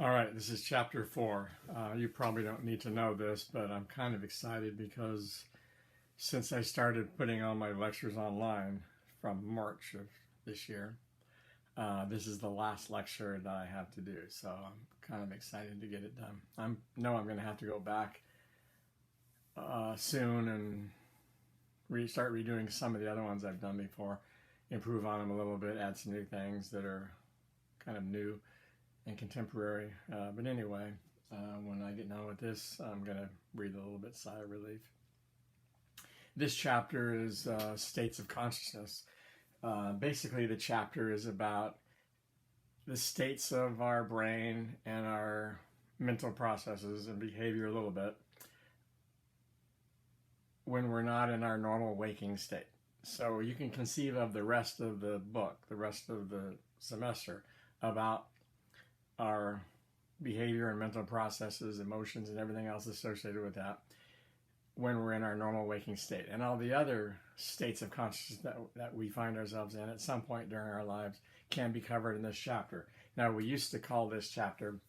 All right, this is chapter 4. You probably don't need to know this, but I'm kind of excited because since I started putting on my lectures online from March of this year, this is the last lecture that I have to do. So I'm kind of excited to get it done. I know I'm going to have to go back soon and start redoing some of the other ones I've done before, improve on them a little bit, add some new things that are kind of new and contemporary. But anyway, when I get done with this, I'm going to breathe a little bit sigh of relief. This chapter is states of consciousness. Basically, the chapter is about the states of our brain and our mental processes and behavior a little bit when we're not in our normal waking state. So you can conceive of the rest of the book, the rest of the semester, about our behavior and mental processes, emotions, and everything else associated with that when we're in our normal waking state. And all the other states of consciousness that we find ourselves in at some point during our lives can be covered in this chapter. Now, we used to call this chapter,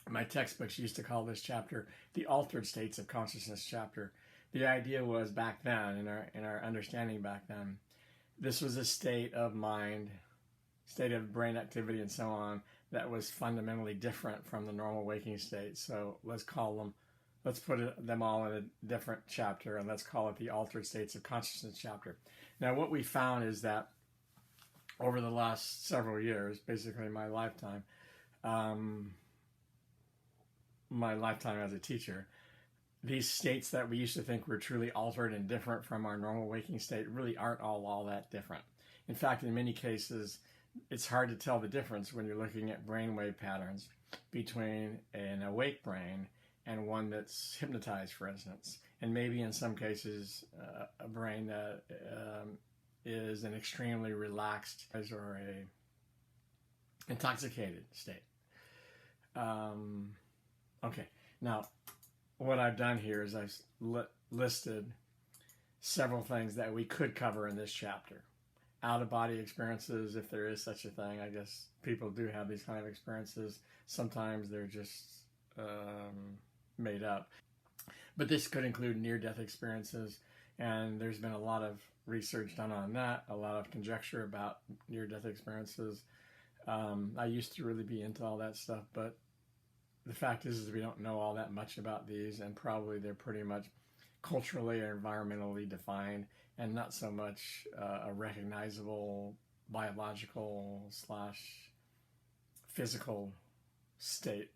my textbooks used to call this chapter the Altered States of Consciousness chapter. The idea was back then, in our understanding back then, this was a state of mind, state of brain activity, and so on, that was fundamentally different from the normal waking state. So let's put them all in a different chapter, and let's call it the Altered States of Consciousness chapter. Now, what we found is that over the last several years, basically my lifetime as a teacher, these states that we used to think were truly altered and different from our normal waking state really aren't all that different. In fact, in many cases, it's hard to tell the difference when you're looking at brainwave patterns between an awake brain and one that's hypnotized, for instance, and maybe in some cases a brain that is an extremely relaxed or a intoxicated state. Okay, now what I've done here is I've listed several things that we could cover in this chapter. Out-of-body experiences, if there is such a thing. I guess people do have these kind of experiences. Sometimes they're just made up. But this could include near-death experiences, and there's been a lot of research done on that, a lot of conjecture about near-death experiences. I used to really be into all that stuff, but the fact is we don't know all that much about these, and probably they're pretty much culturally or environmentally defined, and not so much a recognizable biological / physical state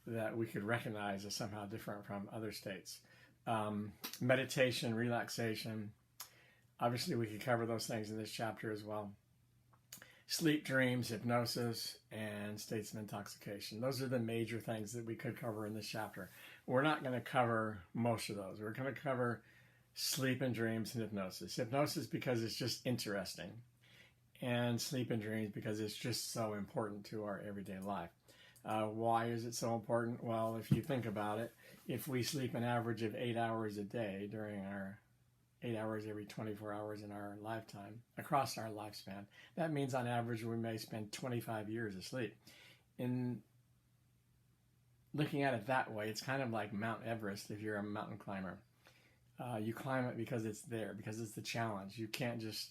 that we could recognize as somehow different from other states. Meditation, relaxation, obviously we could cover those things in this chapter as well. Sleep, dreams, hypnosis, and states of intoxication. Those are the major things that we could cover in this chapter. We're not going to cover most of those. We're going to cover sleep and dreams and hypnosis. Hypnosis because it's just interesting, and sleep and dreams because it's just so important to our everyday life. Why is it so important? Well, if you think about it, if we sleep an average of 8 hours a day during our 8 hours every 24 hours in our lifetime, across our lifespan, that means on average we may spend 25 years asleep. In looking at it that way, it's kind of like Mount Everest if you're a mountain climber. You climb it because it's there, because it's the challenge. You can't just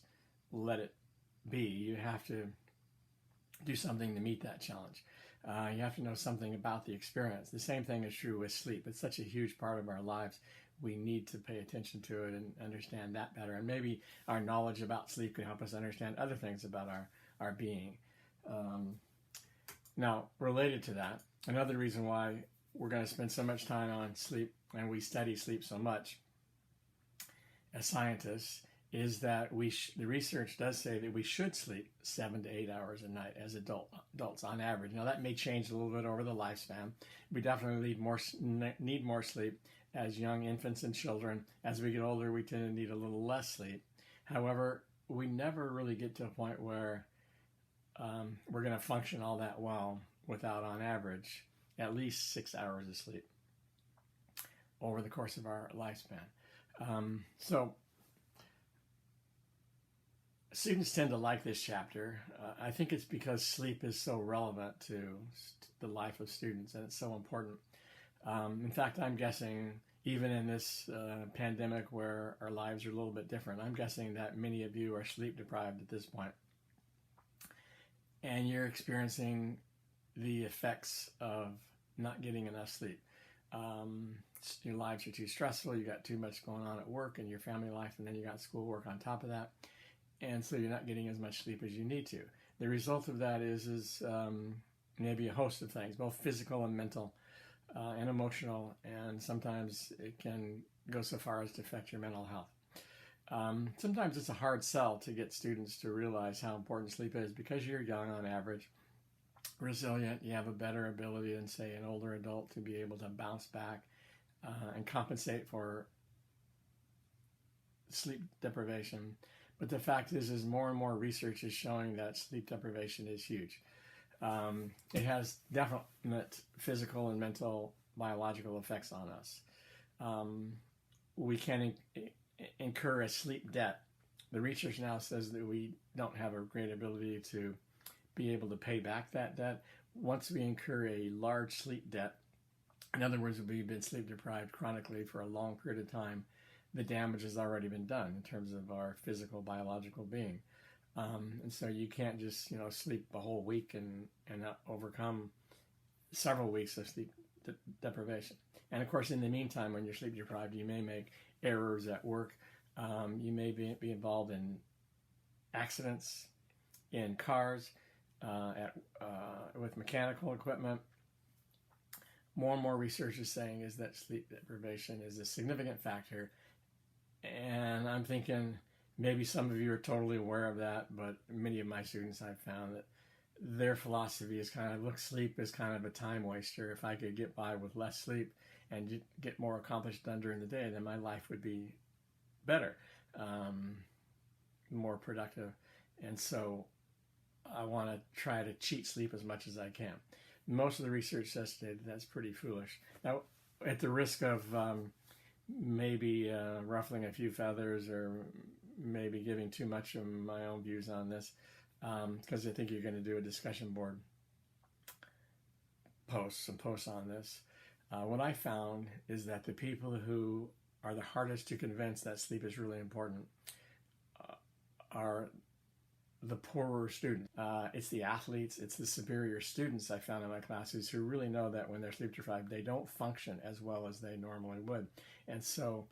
let it be. You have to do something to meet that challenge. You have to know something about the experience. The same thing is true with sleep. It's such a huge part of our lives. We need to pay attention to it and understand that better. And maybe our knowledge about sleep can help us understand other things about our being. Now, related to that, another reason why we're going to spend so much time on sleep and we study sleep so much as scientists is that the research does say that we should sleep 7 to 8 hours a night as adults on average. Now, that may change a little bit over the lifespan. We definitely need more sleep as young infants and children. As we get older, we tend to need a little less sleep. However, we never really get to a point where we're going to function all that well without, on average, at least 6 hours of sleep over the course of our lifespan. So Students tend to like this chapter. I think it's because sleep is so relevant to the life of students, and it's so important. In fact, I'm guessing, even in this pandemic where our lives are a little bit different, I'm guessing that many of you are sleep deprived at this point, and you're experiencing the effects of not getting enough sleep. Your lives are too stressful, you got too much going on at work and your family life, and then you got schoolwork on top of that, and so you're not getting as much sleep as you need to. The result of that is maybe a host of things, both physical and mental and emotional, and sometimes it can go so far as to affect your mental health. Sometimes it's a hard sell to get students to realize how important sleep is, because you're young on average, resilient, you have a better ability than, say, an older adult to be able to bounce back and compensate for sleep deprivation. But the fact is more and more research is showing that sleep deprivation is huge. It has definite physical and mental biological effects on us. We can incur a sleep debt. The research now says that we don't have a great ability to be able to pay back that debt. Once we incur a large sleep debt, in other words, we've been sleep deprived chronically for a long period of time, the damage has already been done in terms of our physical, biological being. And so you can't just, sleep a whole week and not overcome several weeks of sleep deprivation. And of course, in the meantime, when you're sleep deprived, you may make errors at work. You may be involved in accidents, in cars, with mechanical equipment. More and more research is saying is that sleep deprivation is a significant factor. And I'm thinking maybe some of you are totally aware of that, but many of my students, I've found that their philosophy is kind of, look, sleep is kind of a time waster. If I could get by with less sleep and get more accomplished done during the day, then my life would be better, more productive. And so I want to try to cheat sleep as much as I can. Most of the research says that's pretty foolish. Now, at the risk of maybe ruffling a few feathers or maybe giving too much of my own views on this, because I think you're going to do a discussion board posts on this. What I found is that the people who are the hardest to convince that sleep is really important are the poorer students. It's the athletes, it's the superior students I found in my classes who really know that when they're sleep deprived, they don't function as well as they normally would. And so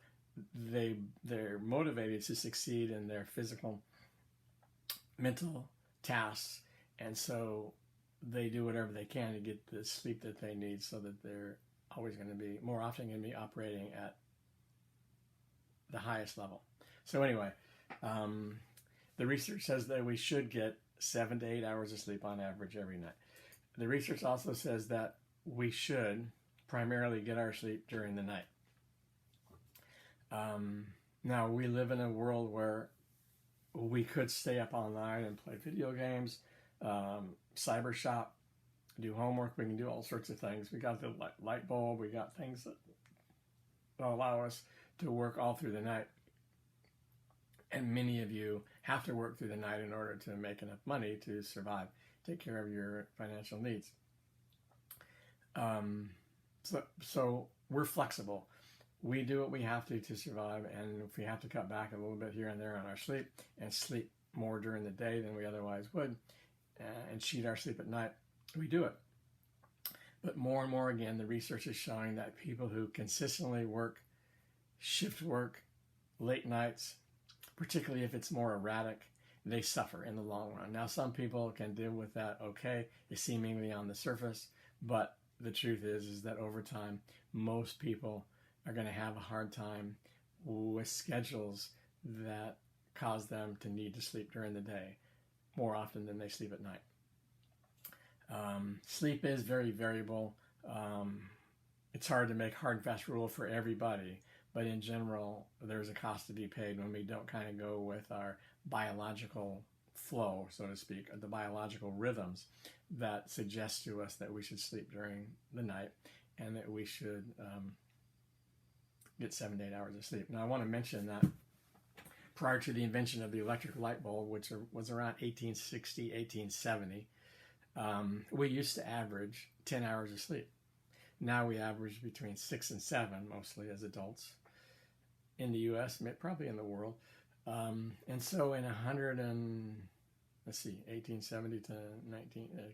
they're motivated to succeed in their physical, mental tasks. And so they do whatever they can to get the sleep that they need so that they're always going to be, more often going to be operating at the highest level. So anyway, the research says that we should get 7 to 8 hours of sleep on average every night. The research also says that we should primarily get our sleep during the night. Now, we live in a world where we could stay up all night and play video games, cyber shop, do homework. We can do all sorts of things. We got the light bulb. We got things that allow us to work all through the night. And many of you have to work through the night in order to make enough money to survive, take care of your financial needs. So we're flexible. We do what we have to survive, and if we have to cut back a little bit here and there on our sleep and sleep more during the day than we otherwise would, and cheat our sleep at night, we do it. But more and more, again, the research is showing that people who consistently work, shift work, late nights, particularly if it's more erratic, they suffer in the long run. Now, some people can deal with that okay, it's seemingly on the surface, but the truth is that over time, most people are going to have a hard time with schedules that cause them to need to sleep during the day more often than they sleep at night. Sleep is very variable. It's hard to make hard and fast rule for everybody, but in general, there's a cost to be paid when we don't kind of go with our biological flow, so to speak, the biological rhythms that suggest to us that we should sleep during the night and that we should get 7 to 8 hours of sleep. Now, I want to mention that prior to the invention of the electric light bulb, which was around 1860, 1870, we used to average 10 hours of sleep. Now we average between 6 and 7, mostly as adults in the U.S., probably in the world. And so in 1870 to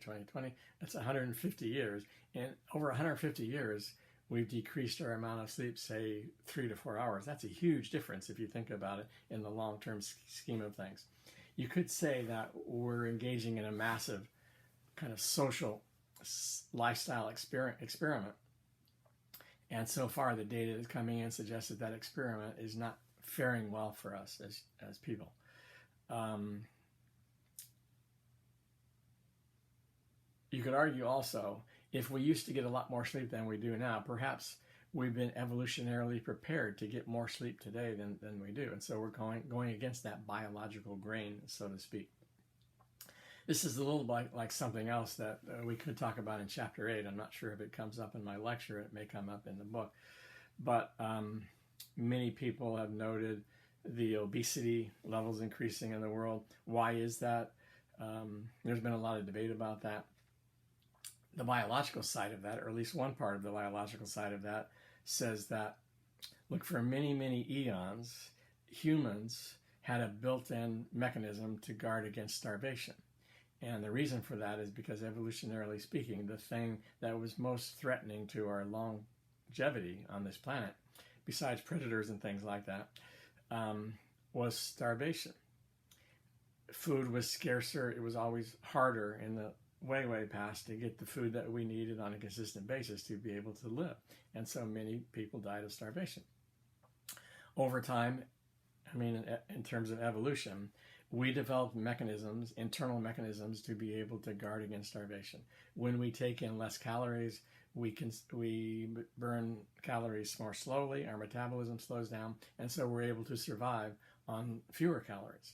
2020, that's 150 years. And over 150 years, we've decreased our amount of sleep, say 3 to 4 hours. That's a huge difference if you think about it in the long-term scheme of things. You could say that we're engaging in a massive kind of social lifestyle experiment. And so far, the data that's coming in suggests that experiment is not faring well for us as people. You could argue also, if we used to get a lot more sleep than we do now, perhaps we've been evolutionarily prepared to get more sleep today than we do. And so we're going against that biological grain, so to speak. This is a little like something else that we could talk about in Chapter 8. I'm not sure if it comes up in my lecture. It may come up in the book. But many people have noted the obesity levels increasing in the world. Why is that? There's been a lot of debate about that. The biological side of that, or at least one part of the biological side of that, says that, look, for many, many eons, humans had a built-in mechanism to guard against starvation. And the reason for that is because, evolutionarily speaking, the thing that was most threatening to our longevity on this planet, besides predators and things like that, was starvation. Food was scarcer. It was always harder in the way past to get the food that we needed on a consistent basis to be able to live. And so many people died of starvation. Over time, in terms of evolution, we developed mechanisms, internal mechanisms, to be able to guard against starvation. When we take in less calories, we burn calories more slowly, our metabolism slows down, and so we're able to survive on fewer calories.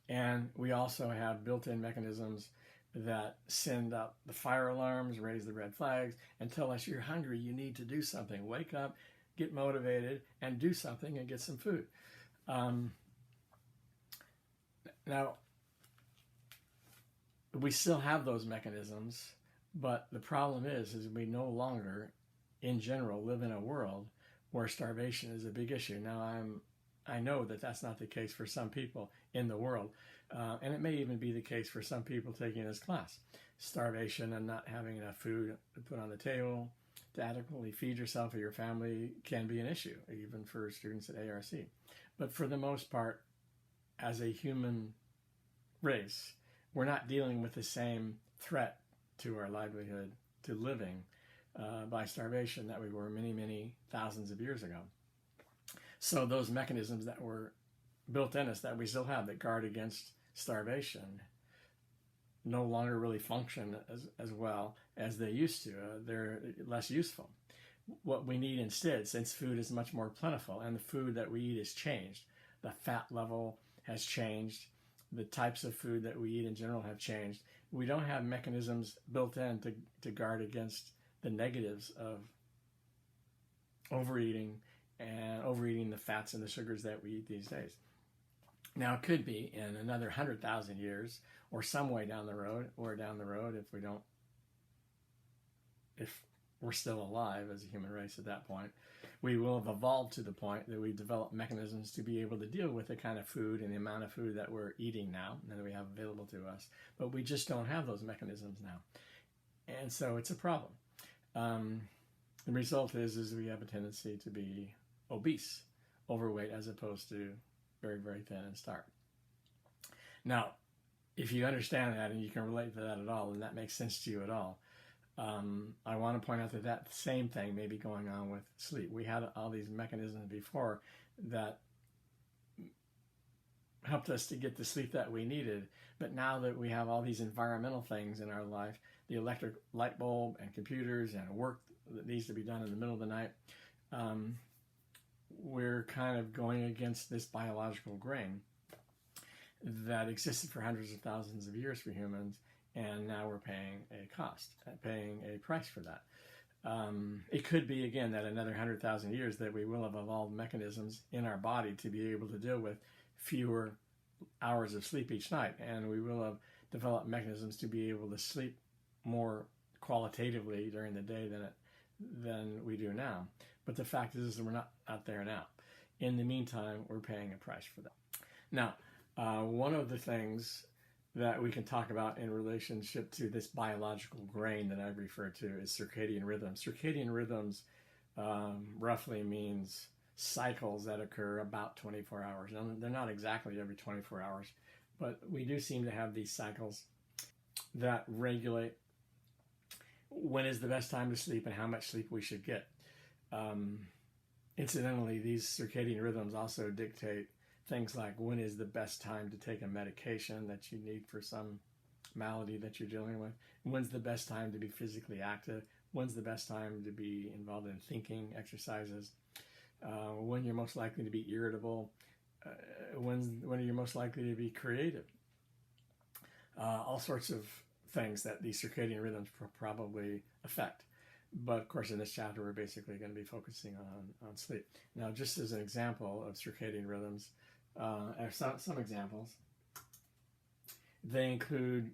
And we also have built-in mechanisms that send up the fire alarms, raise the red flags, and tell us you're hungry, you need to do something. Wake up, get motivated, and do something and get some food. Now, we still have those mechanisms, but the problem is we no longer, in general, live in a world where starvation is a big issue. Now, I know that that's not the case for some people in the world, and it may even be the case for some people taking this class. Starvation and not having enough food to put on the table to adequately feed yourself or your family can be an issue, even for students at ARC. But for the most part, as a human race, we're not dealing with the same threat to our livelihood, to living by starvation that we were many, many thousands of years ago. So those mechanisms that were built in us, that we still have, that guard against starvation, no longer really function as well as they used to. They're less useful. What we need instead, since food is much more plentiful and the food that we eat has changed, the fat level has changed, the types of food that we eat in general have changed. We don't have mechanisms built in to guard against the negatives of overeating and overeating the fats and the sugars that we eat these days. Now, it could be in another 100,000 years or some way down the road, if we're still alive as a human race at that point, we will have evolved to the point that we develop mechanisms to be able to deal with the kind of food and the amount of food that we're eating now and that we have available to us. But we just don't have those mechanisms now. And so it's a problem. The result is we have a tendency to be obese, overweight, as opposed to very, very thin and starved. Now, if you understand that and you can relate to that at all, and that makes sense to you at all, I want to point out that same thing may be going on with sleep. We had all these mechanisms before that helped us to get the sleep that we needed, but now that we have all these environmental things in our life, the electric light bulb and computers and work that needs to be done in the middle of the night, we're kind of going against this biological grain that existed for hundreds of thousands of years for humans, and now we're paying a price for that. It could be, again, that another 100,000 years that we will have evolved mechanisms in our body to be able to deal with fewer hours of sleep each night, and we will have developed mechanisms to be able to sleep more qualitatively during the day than we do now. But the fact is that we're not out there now. In the meantime, we're paying a price for that. Now, one of the things that we can talk about in relationship to this biological grain that I've referred to is circadian rhythms. Circadian rhythms roughly means cycles that occur about 24 hours. Now, they're not exactly every 24 hours, but we do seem to have these cycles that regulate when is the best time to sleep and how much sleep we should get. Incidentally, these circadian rhythms also dictate things like when is the best time to take a medication that you need for some malady that you're dealing with, when's the best time to be physically active, when's the best time to be involved in thinking exercises, when you're most likely to be irritable, when are you most likely to be creative. All sorts of things that these circadian rhythms probably affect. But of course, in this chapter, we're basically going to be focusing on sleep. Now, just as an example of circadian rhythms, some examples, they include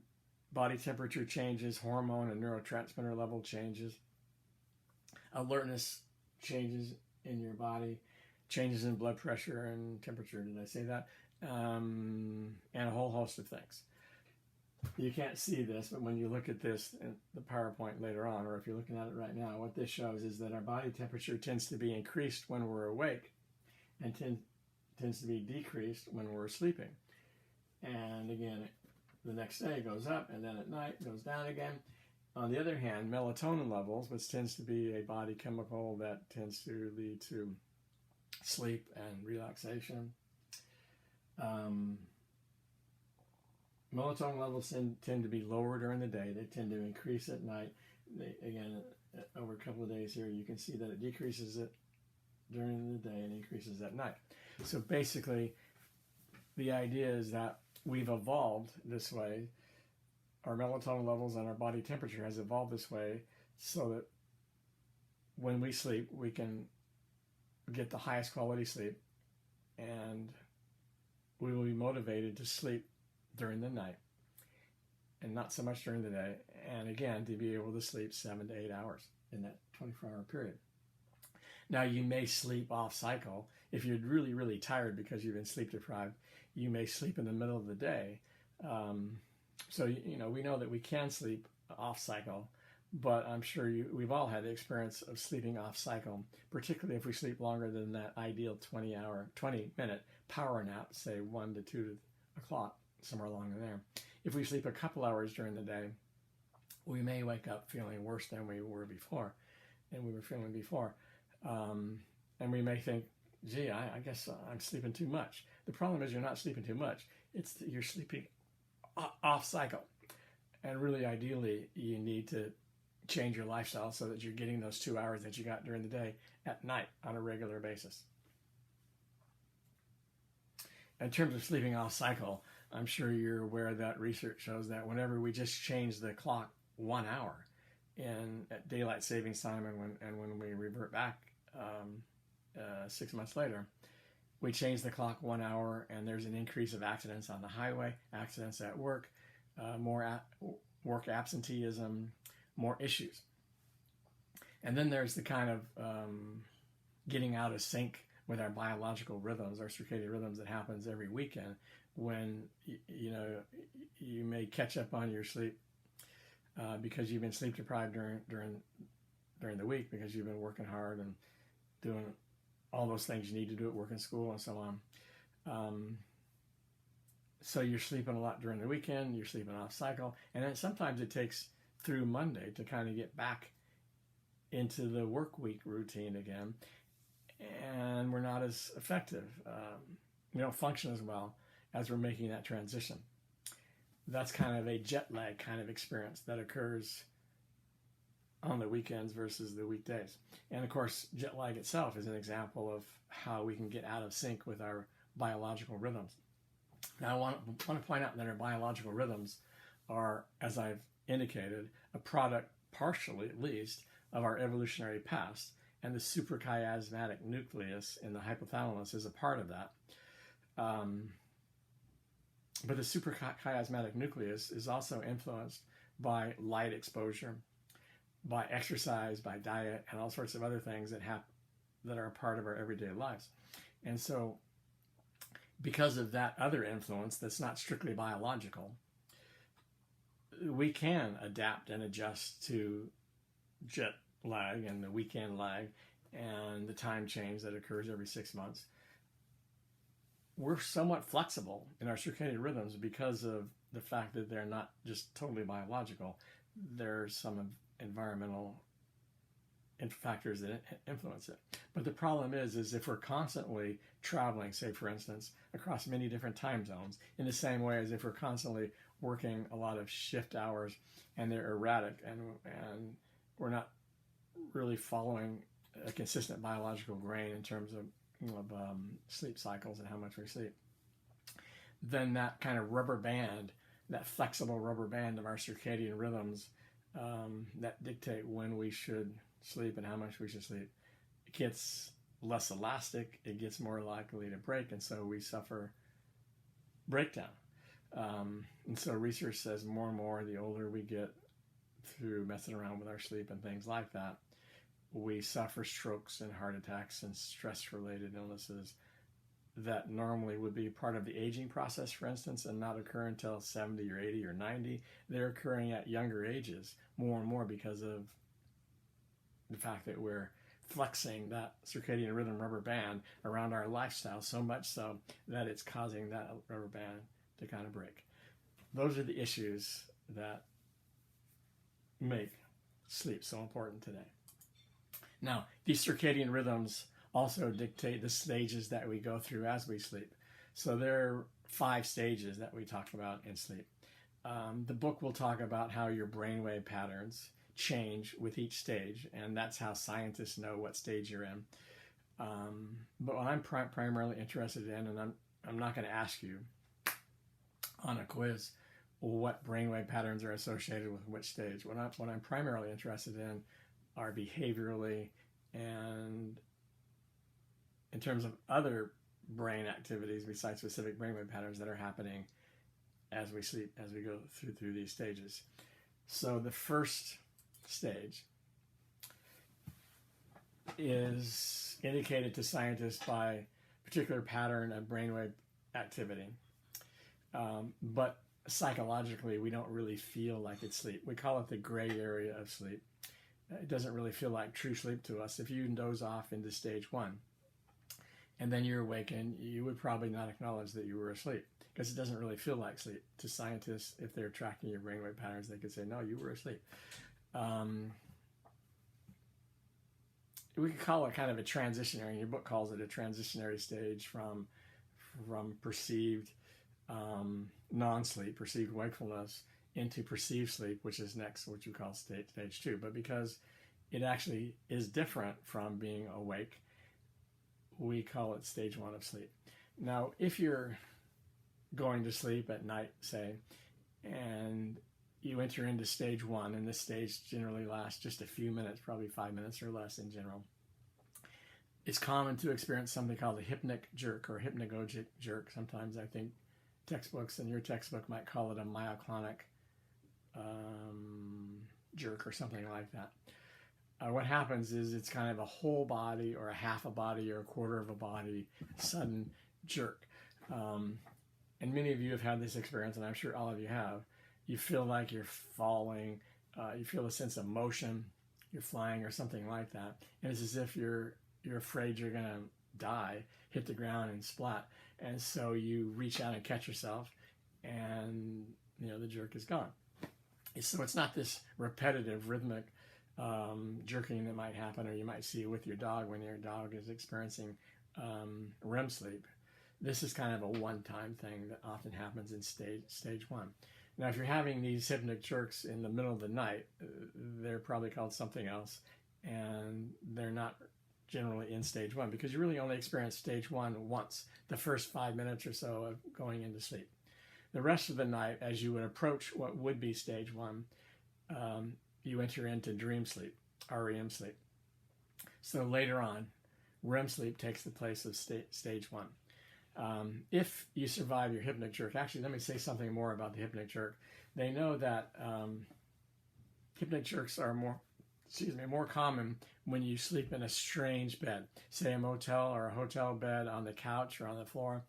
body temperature changes, hormone and neurotransmitter level changes, alertness changes in your body, changes in blood pressure and temperature, did I say that? And a whole host of things. You can't see this, but when you look at this in the PowerPoint later on, or if you're looking at it right now, what this shows is that our body temperature tends to be increased when we're awake and tends to be decreased when we're sleeping. And again, the next day it goes up, and then at night it goes down again. On the other hand, melatonin levels, which tends to be a body chemical that tends to lead to sleep and relaxation, melatonin levels tend to be lower during the day. They tend to increase at night. Again, over a couple of days here, you can see that it decreases it during the day and increases at night. So basically, the idea is that we've evolved this way. Our melatonin levels and our body temperature has evolved this way so that when we sleep, we can get the highest quality sleep, and we will be motivated to sleep during the night and not so much during the day, and again, to be able to sleep 7 to 8 hours in that 24-hour period. Now, you may sleep off cycle. If you're really, really tired because you've been sleep deprived, you may sleep in the middle of the day. So, we know that we can sleep off cycle, but I'm sure we've all had the experience of sleeping off cycle, particularly if we sleep longer than that ideal 20-minute power nap, say 1 to 2 o'clock, somewhere along in there. If we sleep a couple hours during the day, we may wake up feeling worse than we were before, and we may think, gee, I guess I'm sleeping too much. The problem is you're not sleeping too much. It's you're sleeping off cycle. And really, ideally, you need to change your lifestyle so that you're getting those 2 hours that you got during the day at night on a regular basis. In terms of sleeping off cycle, I'm sure you're aware that research shows that whenever we just change the clock 1 hour at daylight savings time, and when we revert back 6 months later, we change the clock 1 hour, and there's an increase of accidents on the highway, accidents at work, more work absenteeism, more issues. And then there's the kind of getting out of sync with our biological rhythms, our circadian rhythms, that happens every weekend when you may catch up on your sleep because you've been sleep deprived during the week because you've been working hard and doing all those things you need to do at work and school and so on. So you're sleeping a lot during the weekend, you're sleeping off cycle, and then sometimes it takes through Monday to kind of get back into the work week routine again, and we're not as effective. We don't function as well as we're making that transition. That's kind of a jet lag kind of experience that occurs on the weekends versus the weekdays. And of course, jet lag itself is an example of how we can get out of sync with our biological rhythms. Now, I want to point out that our biological rhythms are, as I've indicated, a product, partially at least, of our evolutionary past, and the suprachiasmatic nucleus in the hypothalamus is a part of that. But the suprachiasmatic nucleus is also influenced by light exposure, by exercise, by diet, and all sorts of other things that are a part of our everyday lives. And so, because of that other influence that's not strictly biological, we can adapt and adjust to jet lag and the weekend lag and the time change that occurs every 6 months. We're somewhat flexible in our circadian rhythms because of the fact that they're not just totally biological. There's some environmental factors that influence it. But the problem is if we're constantly traveling, say for instance, across many different time zones, in the same way as if we're constantly working a lot of shift hours and they're erratic and we're not really following a consistent biological grain in terms of sleep cycles and how much we sleep, then that kind of rubber band, that flexible rubber band of our circadian rhythms that dictate when we should sleep and how much we should sleep, it gets less elastic, it gets more likely to break, and so we suffer breakdown. And so research says more and more the older we get through messing around with our sleep and things like that, we suffer strokes and heart attacks and stress-related illnesses that normally would be part of the aging process, for instance, and not occur until 70 or 80 or 90. They're occurring at younger ages more and more because of the fact that we're flexing that circadian rhythm rubber band around our lifestyle so much so that it's causing that rubber band to kind of break. Those are the issues that make sleep so important today. Now, these circadian rhythms also dictate the stages that we go through as we sleep. So there are 5 stages that we talk about in sleep. The book will talk about how your brainwave patterns change with each stage, and that's how scientists know what stage you're in. But what I'm primarily interested in, and I'm not going to ask you on a quiz what brainwave patterns are associated with which stage. What I'm primarily interested in are behaviorally and in terms of other brain activities besides specific brainwave patterns that are happening as we sleep, as we go through these stages. So the first stage is indicated to scientists by a particular pattern of brainwave activity. But psychologically, we don't really feel like it's sleep. We call it the gray area of sleep. It doesn't really feel like true sleep to us. If you doze off into stage 1 and then you're awakened, you would probably not acknowledge that you were asleep because it doesn't really feel like sleep. To scientists, if they're tracking your brainwave patterns, they could say, no, you were asleep. We could call it kind of a transitionary, and your book calls it a transitionary stage from perceived non-sleep, perceived wakefulness, into perceived sleep, which is next, what you call stage 2. But because it actually is different from being awake, we call it stage 1 of sleep. Now, if you're going to sleep at night, say, and you enter into stage 1, and this stage generally lasts just a few minutes, probably 5 minutes or less in general, it's common to experience something called a hypnic jerk or hypnagogic jerk. Sometimes I think textbooks, and your textbook might call it a myoclonic jerk or something like that. What happens is it's kind of a whole body or a half a body or a quarter of a body sudden jerk. And many of you have had this experience, and I'm sure all of you have. You feel like you're falling, you feel a sense of motion, you're flying or something like that. And it's as if you're afraid you're going to die, hit the ground and splat. And so you reach out and catch yourself, and the jerk is gone. So it's not this repetitive rhythmic jerking that might happen, or you might see with your dog when your dog is experiencing REM sleep. This is kind of a one-time thing that often happens in stage 1. Now, if you're having these hypnic jerks in the middle of the night, they're probably called something else, and they're not generally in stage 1 because you really only experience stage 1 once, the first 5 minutes or so of going into sleep. The rest of the night, as you would approach what would be stage 1, you enter into dream sleep, REM sleep. So later on, REM sleep takes the place of stage 1. If you survive your hypnic jerk, actually, let me say something more about the hypnic jerk. They know that hypnic jerks are more common when you sleep in a strange bed, say a motel or a hotel bed, on the couch or on the floor,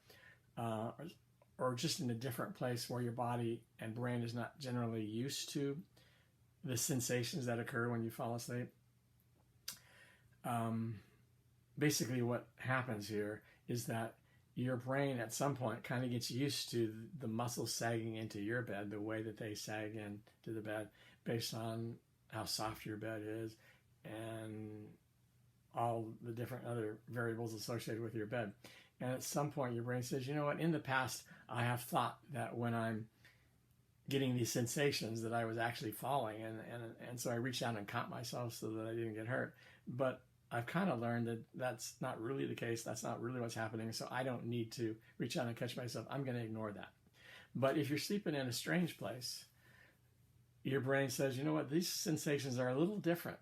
or just in a different place where your body and brain is not generally used to the sensations that occur when you fall asleep. Basically what happens here is that your brain at some point kind of gets used to the muscles sagging into your bed the way that they sag into the bed based on how soft your bed is and all the different other variables associated with your bed. And at some point your brain says, you know what, in the past I have thought that when I'm getting these sensations that I was actually falling, and so I reached out and caught myself so that I didn't get hurt. But I've kind of learned that that's not really the case. That's not really what's happening. So I don't need to reach out and catch myself. I'm going to ignore that. But if you're sleeping in a strange place, your brain says, you know what, these sensations are a little different.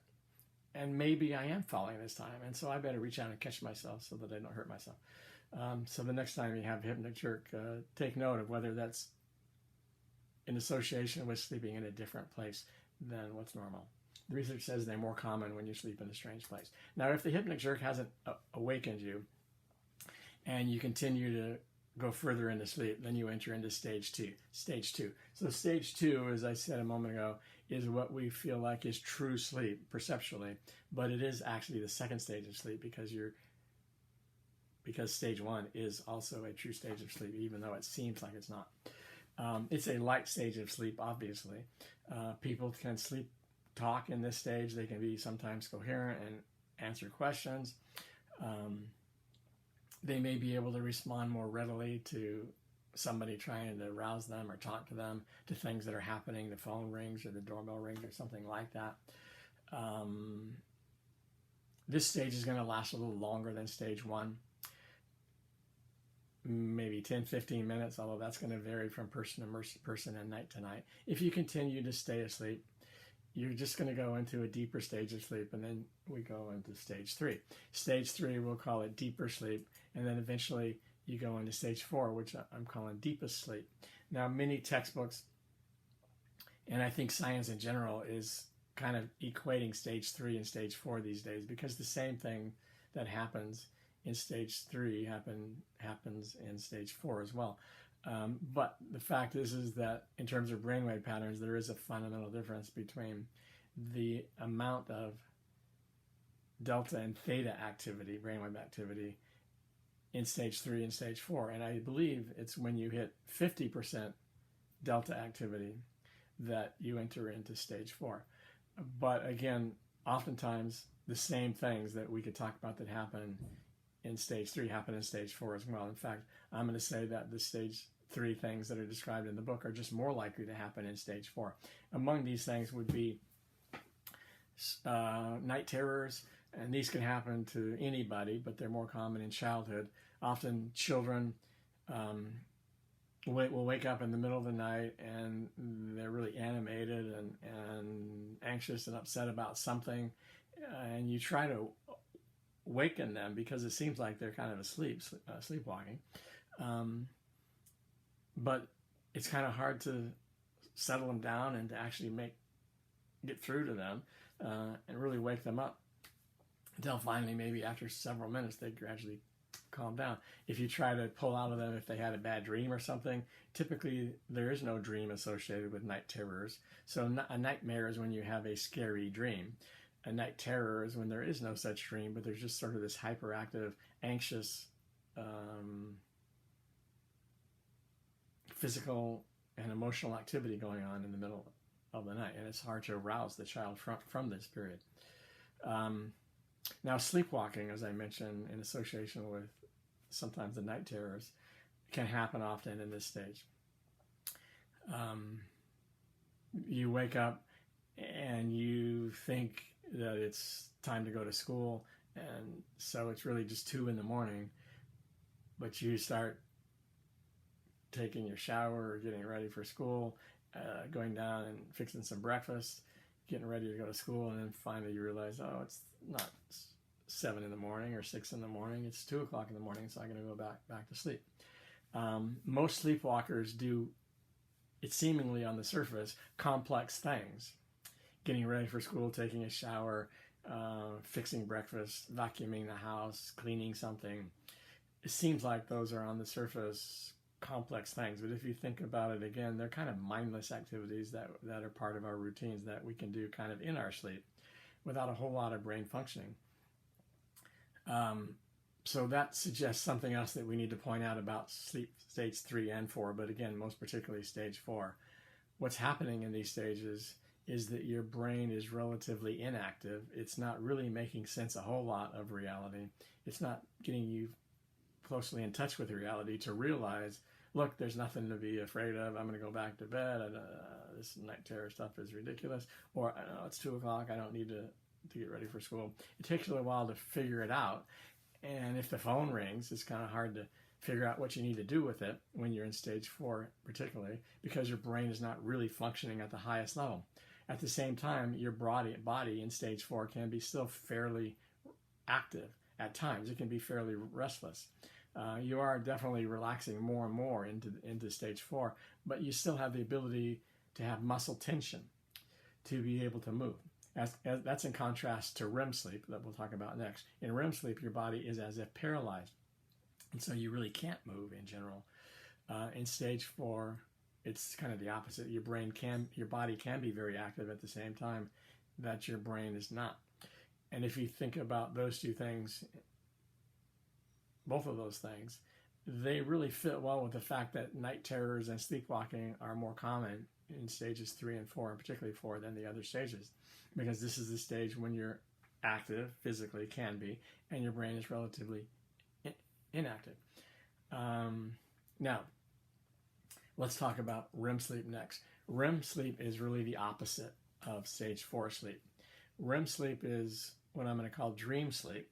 And maybe I am falling this time. And so I better reach out and catch myself so that I don't hurt myself. So the next time you have a hypnic jerk, take note of whether that's in association with sleeping in a different place than what's normal. The research says they're more common when you sleep in a strange place. Now, if the hypnic jerk hasn't awakened you and you continue to go further into sleep, then you enter into stage two. So stage 2, as I said a moment ago, is what we feel like is true sleep perceptually, but it is actually the second stage of sleep because stage 1 is also a true stage of sleep, even though it seems like it's not. It's a light stage of sleep, obviously. People can talk in this stage. They can be sometimes coherent and answer questions. They may be able to respond more readily to somebody trying to rouse them or talk to them, to things that are happening. The phone rings or the doorbell rings or something like that. This stage is going to last a little longer than stage 1. Maybe 10, 15 minutes, although that's going to vary from person to person and night to night. If you continue to stay asleep, you're just going to go into a deeper stage of sleep, and then we go into stage 3. Stage 3, we'll call it deeper sleep, and then eventually you go into stage 4, which I'm calling deepest sleep. Now, many textbooks, and I think science in general, is kind of equating stage 3 and stage 4 these days, because the same thing that happens in stage 3 happens in stage 4 as well. But the fact is that in terms of brainwave patterns, there is a fundamental difference between the amount of delta and theta activity, brainwave activity, in stage 3 and stage 4. And I believe it's when you hit 50% delta activity that you enter into stage 4. But again, oftentimes the same things that we could talk about that happen in stage 3 happen in stage 4 as well. In fact, I'm going to say that the stage 3 things that are described in the book are just more likely to happen in stage 4. Among these things would be night terrors, and these can happen to anybody, but they're more common in childhood. Often children will wake up in the middle of the night and they're really animated and anxious and upset about something, and you try to waken them because it seems like they're kind of asleep, sleepwalking. But it's kind of hard to settle them down and to actually get through to them and really wake them up until finally, maybe after several minutes, they gradually calm down. If you try to pull out of them if they had a bad dream or something, typically there is no dream associated with night terrors. So a nightmare is when you have a scary dream. A night terror is when there is no such dream, but there's just sort of this hyperactive, anxious, physical and emotional activity going on in the middle of the night, and it's hard to arouse the child from this period. Now, sleepwalking, as I mentioned, in association with sometimes the night terrors, can happen often in this stage. You wake up and you think that it's time to go to school, and so it's really just 2 a.m, but you start taking your shower or getting ready for school, going down and fixing some breakfast, getting ready to go to school, and then finally you realize, oh, it's not 7 in the morning or 6 in the morning. It's 2 o'clock in the morning, so I'm going to go back to sleep. Most sleepwalkers do, it's seemingly on the surface, complex things. Getting ready for school, taking a shower, fixing breakfast, vacuuming the house, cleaning something. It seems like those are on the surface complex things, but if you think about it again, they're kind of mindless activities that are part of our routines that we can do kind of in our sleep without a whole lot of brain functioning. So that suggests something else that we need to point out about sleep stage 3 and 4, but again, most particularly stage 4. What's happening in these stages is that your brain is relatively inactive. It's not really making sense a whole lot of reality. It's not getting you closely in touch with reality to realize, look, there's nothing to be afraid of. I'm going to go back to bed. This night terror stuff is ridiculous. Or, it's 2 o'clock. I don't need to get ready for school. It takes you a while to figure it out. And if the phone rings, it's kind of hard to figure out what you need to do with it when you're in stage 4, particularly, because your brain is not really functioning at the highest level. At the same time, your body in stage 4 can be still fairly active. At times, it can be fairly restless. You are definitely relaxing more and more into stage 4, but you still have the ability to have muscle tension to be able to move. That's in contrast to REM sleep that we'll talk about next. In REM sleep, your body is as if paralyzed, and so you really can't move in general. In stage 4, it's kind of the opposite. Your body can be very active at the same time that your brain is not. And if you think about those two things, both of those things, they really fit well with the fact that night terrors and sleepwalking are more common in stages 3 and 4, and particularly 4, than the other stages, because this is the stage when you're active, physically can be, and your brain is relatively inactive. Now, let's talk about REM sleep next. REM sleep is really the opposite of stage 4 sleep. REM sleep is what I'm going to call dream sleep,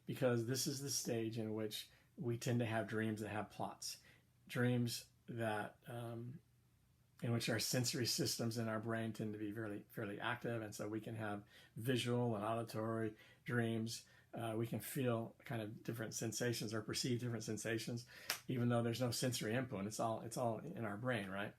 because this is the stage in which we tend to have dreams that have plots. Dreams that, in which our sensory systems in our brain tend to be fairly active, and so we can have visual and auditory dreams. We can feel kind of different sensations or perceive different sensations, even though there's no sensory input. It's all in our brain, right?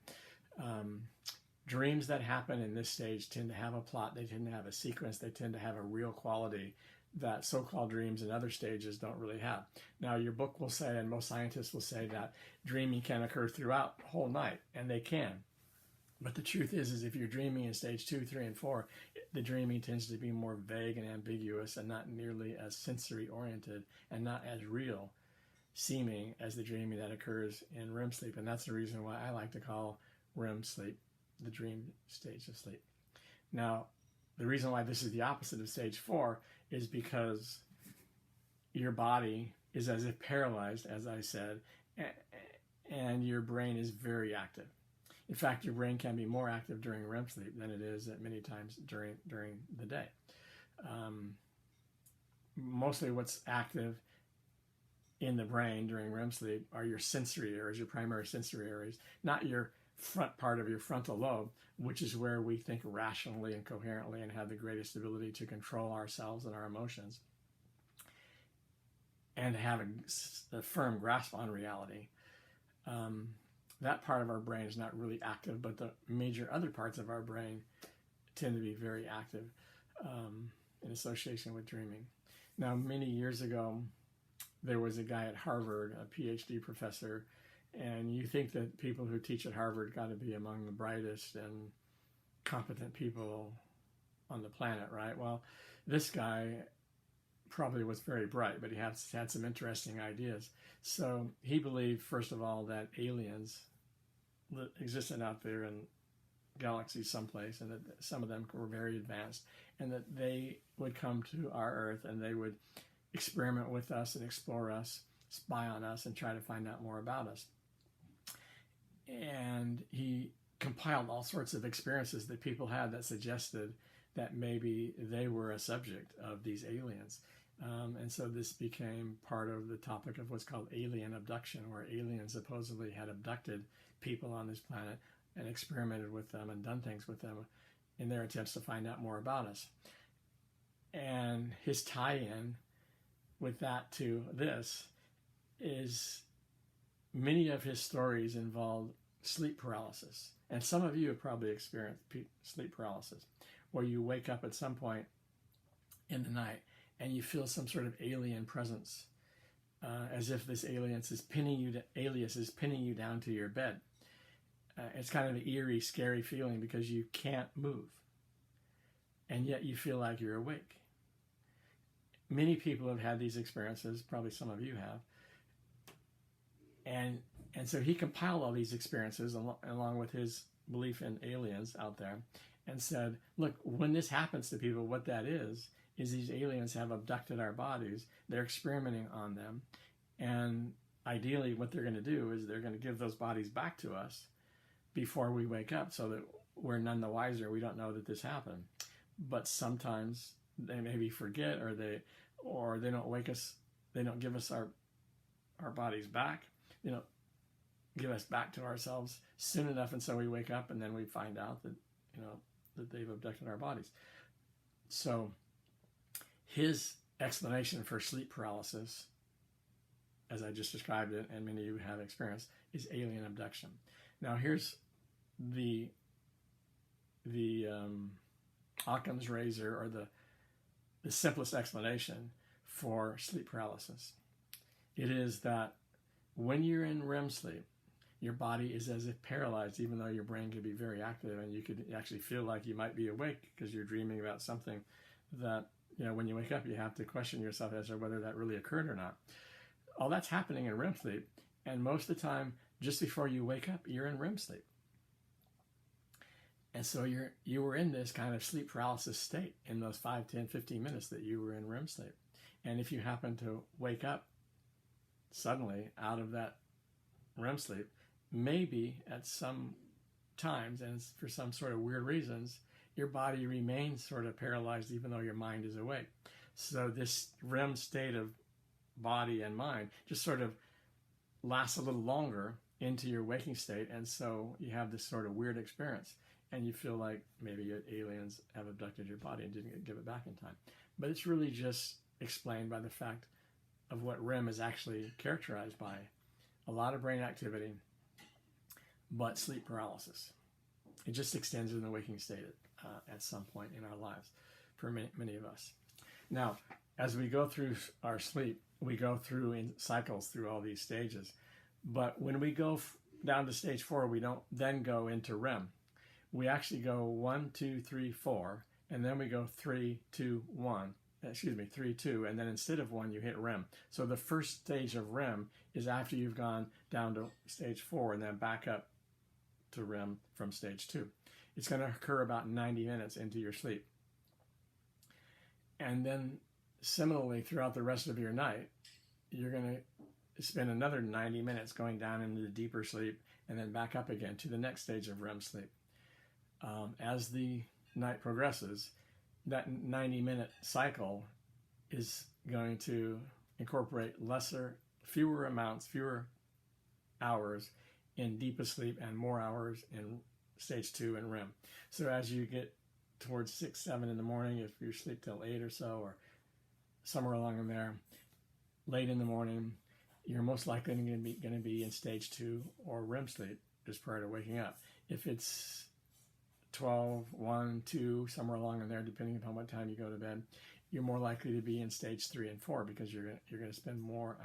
Dreams that happen in this stage tend to have a plot. They tend to have a sequence. They tend to have a real quality that so-called dreams in other stages don't really have. Now, your book will say, and most scientists will say, that dreaming can occur throughout the whole night, and they can. But the truth is if you're dreaming in stage 2, 3, and 4, the dreaming tends to be more vague and ambiguous and not nearly as sensory-oriented and not as real seeming as the dreaming that occurs in REM sleep. And that's the reason why I like to call REM sleep the dream stage of sleep. Now, the reason why this is the opposite of stage 4 is because your body is as if paralyzed, as I said, and your brain is very active. In fact, your brain can be more active during REM sleep than it is at many times during the day. Mostly what's active in the brain during REM sleep are your sensory areas, your primary sensory areas, not your front part of your frontal lobe, which is where we think rationally and coherently and have the greatest ability to control ourselves and our emotions and have a firm grasp on reality. That part of our brain is not really active, but the major other parts of our brain tend to be very active in association with dreaming. Now, many years ago, there was a guy at Harvard, a PhD professor, and you think that people who teach at Harvard got to be among the brightest and competent people on the planet, right? Well, this guy probably was very bright, but he had some interesting ideas. So he believed, first of all, that aliens existed out there in galaxies someplace, and that some of them were very advanced, and that they would come to our Earth and they would experiment with us and explore us, spy on us, and try to find out more about us. And he compiled all sorts of experiences that people had that suggested that maybe they were a subject of these aliens. And so this became part of the topic of what's called alien abduction, where aliens supposedly had abducted people on this planet and experimented with them and done things with them in their attempts to find out more about us. And his tie-in with that to this is many of his stories involved sleep paralysis. And some of you have probably experienced sleep paralysis, where you wake up at some point in the night and you feel some sort of alien presence, as if this alias is pinning you down to your bed. It's kind of an eerie, scary feeling because you can't move, and yet you feel like you're awake. Many people have had these experiences, probably some of you have. And so he compiled all these experiences along with his belief in aliens out there, and said, look, when this happens to people, what that is these aliens have abducted our bodies. They're experimenting on them. And ideally what they're going to do is they're going to give those bodies back to us before we wake up, so that we're none the wiser. We don't know that this happened. But sometimes they maybe forget, or they don't wake us. They don't give us our bodies back. They don't give us back to ourselves soon enough, and so we wake up and then we find out that that they've abducted our bodies. So his explanation for sleep paralysis, as I just described it, and many of you have experienced, is alien abduction. Now here's the Occam's razor, or the simplest explanation for sleep paralysis. It is that when you're in REM sleep, your body is as if paralyzed, even though your brain could be very active, and you could actually feel like you might be awake because you're dreaming about something that, when you wake up, you have to question yourself as to whether that really occurred or not. All that's happening in REM sleep, and most of the time, just before you wake up, you're in REM sleep. And so you were in this kind of sleep paralysis state in those 5, 10, 15 minutes that you were in REM sleep. And if you happen to wake up suddenly out of that REM sleep, maybe at some times, and it's for some sort of weird reasons, your body remains sort of paralyzed even though your mind is awake. So this REM state of body and mind just sort of lasts a little longer into your waking state, and so you have this sort of weird experience, and you feel like maybe aliens have abducted your body and didn't give it back in time. But it's really just explained by the fact of what REM is actually characterized by: a lot of brain activity, but sleep paralysis. It just extends in the waking state at some point in our lives for many of us. Now, as we go through our sleep, we go through in cycles through all these stages. But when we go down to stage 4, we don't then go into REM. We actually go 1, 2, 3, 4, and then we go 3, 2, 1. 3, 2, and then instead of 1, you hit REM. So the first stage of REM is after you've gone down to stage 4 and then back up to REM from stage 2. It's going to occur about 90 minutes into your sleep. And then similarly, throughout the rest of your night, you're going to spend another 90 minutes going down into the deeper sleep and then back up again to the next stage of REM sleep. As the night progresses, that 90-minute cycle is going to incorporate fewer hours in deepest sleep and more hours in stage 2 and REM. So as you get towards 6, 7 in the morning, if you sleep till 8 or so, or somewhere along in there, late in the morning, you're most likely going to be in stage 2 or REM sleep just prior to waking up. If it's 12, 1, 2, somewhere along in there, depending upon what time you go to bed, you're more likely to be in stage 3 and 4 because you're going to spend more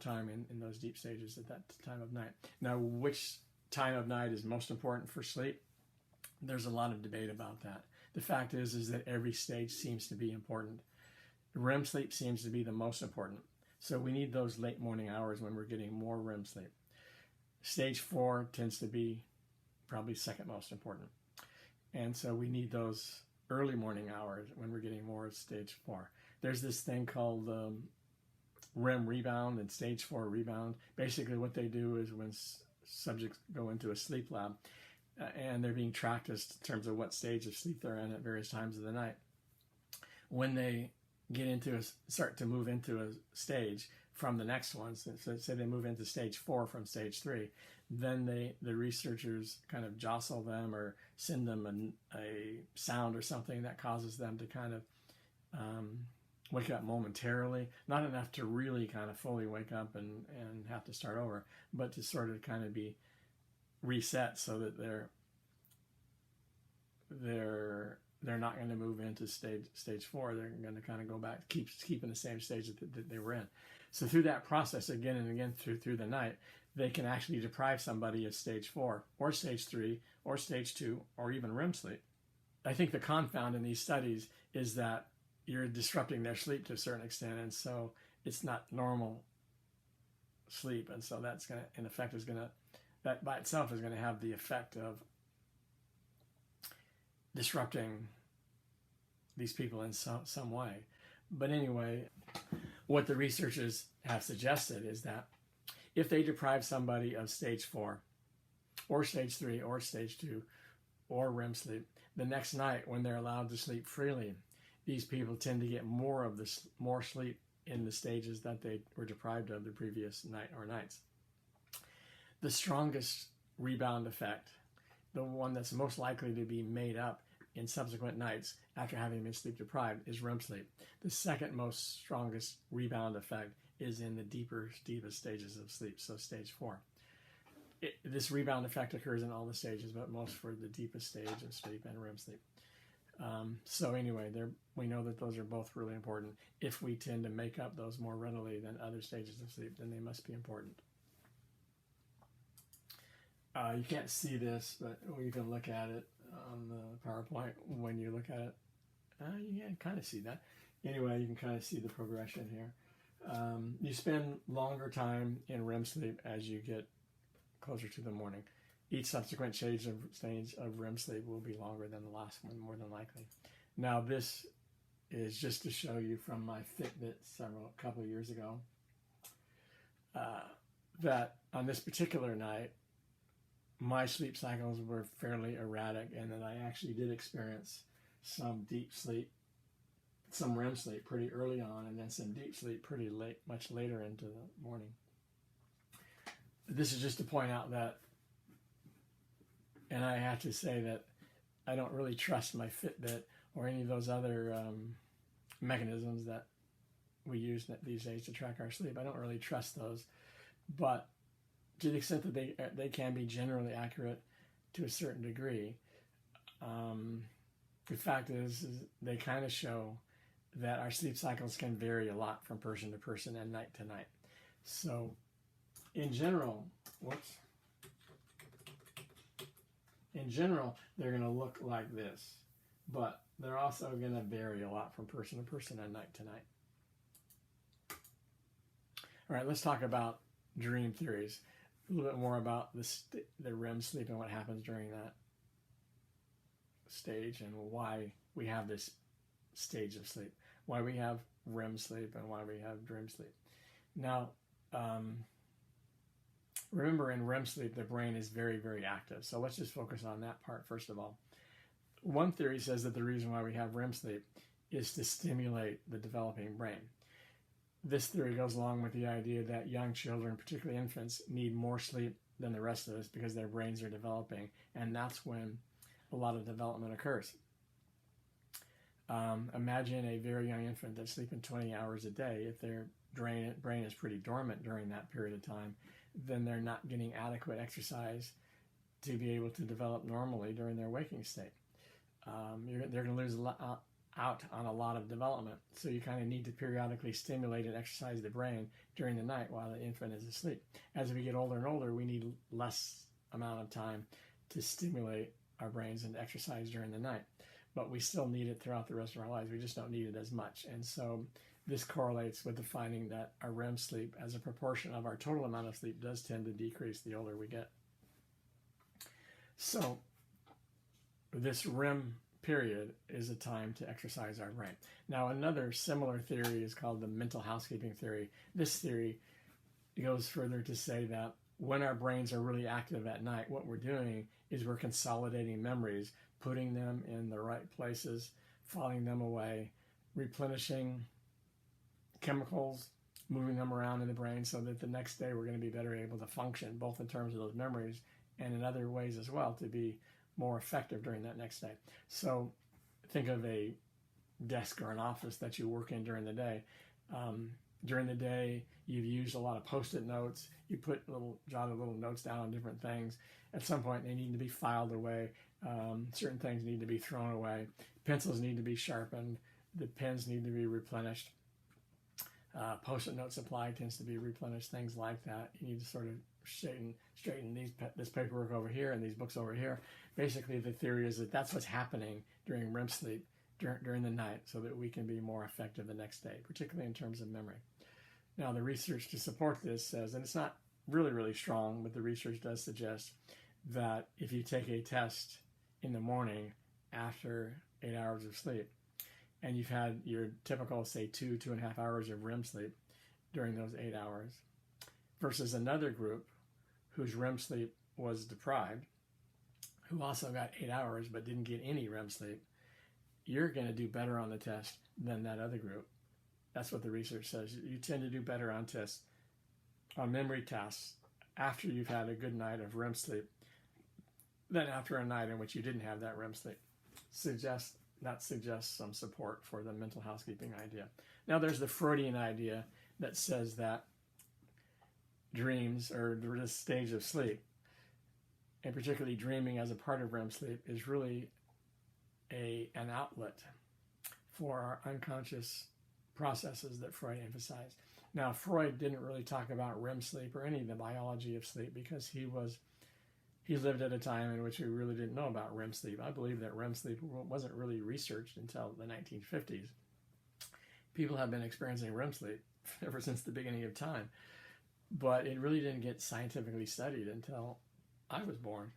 time in those deep stages at that time of night. Now, which time of night is most important for sleep? There's a lot of debate about that. The fact is that every stage seems to be important. REM sleep seems to be the most important. So we need those late morning hours when we're getting more REM sleep. Stage 4 tends to be probably second most important. And so we need those early morning hours when we're getting more of stage 4. There's this thing called REM rebound and stage 4 rebound. Basically what they do is when subjects go into a sleep lab and they're being tracked as in terms of what stage of sleep they're in at various times of the night. When they start to move into a stage from the next one, so say they move into stage 4 from stage 3, then the researchers kind of jostle them or send them a sound or something that causes them to kind of wake up momentarily, not enough to really kind of fully wake up and have to start over, but to sort of kind of be reset so that they're not going to move into stage 4. They're going to kind of go back, keep in the same stage that they were in. So through that process, again and again through the night, they can actually deprive somebody of stage 4 or stage 3 or stage 2 or even REM sleep. I think the confound in these studies is that you're disrupting their sleep to a certain extent, and so it's not normal sleep, and so that's going to, in effect, that by itself is going to have the effect of disrupting these people in some way. But anyway, what the researchers have suggested is that if they deprive somebody of stage 4 or stage 3 or stage 2 or REM sleep, the next night when they're allowed to sleep freely, these people tend to get more sleep in the stages that they were deprived of the previous night or nights. The strongest rebound effect, the one that's most likely to be made up in subsequent nights after having been sleep deprived, is REM sleep. The second most strongest rebound effect is in the deepest stages of sleep, so stage 4. This rebound effect occurs in all the stages, but most for the deepest stage of sleep and REM sleep. So anyway, we know that those are both really important. If we tend to make up those more readily than other stages of sleep, then they must be important. You can't see this, but you can look at it on the PowerPoint. When you look at it, you can kind of see that. Anyway, you can kind of see the progression here. You spend longer time in REM sleep as you get closer to the morning. Each subsequent stage of REM sleep will be longer than the last one, more than likely. Now, this is just to show you from my Fitbit a couple of years ago, that on this particular night, my sleep cycles were fairly erratic, and that I actually did experience some deep sleep, some REM sleep pretty early on, and then some deep sleep pretty late, much later into the morning. This is just to point out that, and I have to say that I don't really trust my Fitbit or any of those other mechanisms that we use these days to track our sleep. I don't really trust those, but to the extent that they can be generally accurate to a certain degree, the fact is they kind of show that our sleep cycles can vary a lot from person to person and night to night. So in general, they're going to look like this, but they're also going to vary a lot from person to person and night to night. All right, let's talk about dream theories. A little bit more about the REM sleep and what happens during that stage, and why we have this stage of sleep, why we have REM sleep and why we have dream sleep. Now, remember, in REM sleep, the brain is very, very active. So let's just focus on that part first of all. One theory says that the reason why we have REM sleep is to stimulate the developing brain. This theory goes along with the idea that young children, particularly infants, need more sleep than the rest of us because their brains are developing, and that's when a lot of development occurs. Imagine a very young infant that's sleeping 20 hours a day. If their brain is pretty dormant during that period of time, then they're not getting adequate exercise to be able to develop normally during their waking state. They're going to lose out on a lot of development. So you kind of need to periodically stimulate and exercise the brain during the night while the infant is asleep. As we get older and older, we need less amount of time to stimulate our brains and exercise during the night. But we still need it throughout the rest of our lives. We just don't need it as much. And so this correlates with the finding that our REM sleep, as a proportion of our total amount of sleep, does tend to decrease the older we get. So this REM period is a time to exercise our brain. Now, another similar theory is called the mental housekeeping theory. This theory goes further to say that when our brains are really active at night, what we're doing is we're consolidating memories, putting them in the right places, filing them away, replenishing chemicals, moving them around in the brain so that the next day we're going to be better able to function, both in terms of those memories and in other ways as well, to be more effective during that next day. So think of a desk or an office that you work in during the day. During the day, you've used a lot of Post-it notes. You jotted little notes down on different things. At some point, they need to be filed away. Certain things need to be thrown away. Pencils need to be sharpened. The pens need to be replenished. Post-it note supply tends to be replenished, things like that. You need to sort of straighten this paperwork over here and these books over here. Basically, the theory is that that's what's happening during REM sleep, during the night, so that we can be more effective the next day, particularly in terms of memory. Now, the research to support this says, and it's not really, really strong, but the research does suggest that if you take a test in the morning after 8 hours of sleep, and you've had your typical, say, 2.5 hours of REM sleep during those 8 hours, versus another group whose REM sleep was deprived, who also got 8 hours but didn't get any REM sleep, you're going to do better on the test than that other group. That's what the research says. You tend to do better on tests, on memory tasks, after you've had a good night of REM sleep than after a night in which you didn't have that REM sleep. That suggests some support for the mental housekeeping idea. Now, there's the Freudian idea that says that dreams, or this stage of sleep, and particularly dreaming as a part of REM sleep, is really an outlet for our unconscious processes that Freud emphasized. Now, Freud didn't really talk about REM sleep or any of the biology of sleep because he lived at a time in which we really didn't know about REM sleep. I believe that REM sleep wasn't really researched until the 1950s. People have been experiencing REM sleep ever since the beginning of time, but it really didn't get scientifically studied until I was born.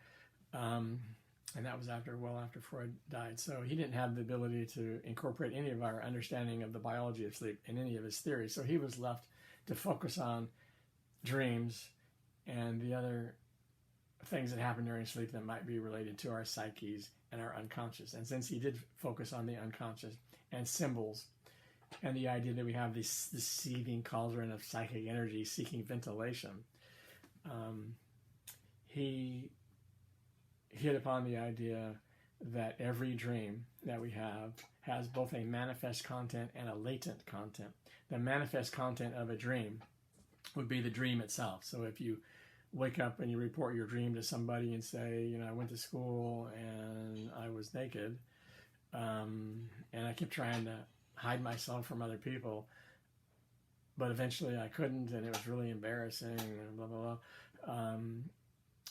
And that was well after Freud died. So he didn't have the ability to incorporate any of our understanding of the biology of sleep in any of his theories. So he was left to focus on dreams and the other things that happen during sleep that might be related to our psyches and our unconscious. And since he did focus on the unconscious and symbols and the idea that we have this seething cauldron of psychic energy seeking ventilation, he hit upon the idea that every dream that we have has both a manifest content and a latent content. The manifest content of a dream would be the dream itself. So if you wake up and you report your dream to somebody and say, I went to school and I was naked, and I kept trying to hide myself from other people, but eventually I couldn't, and it was really embarrassing, and blah, blah, blah.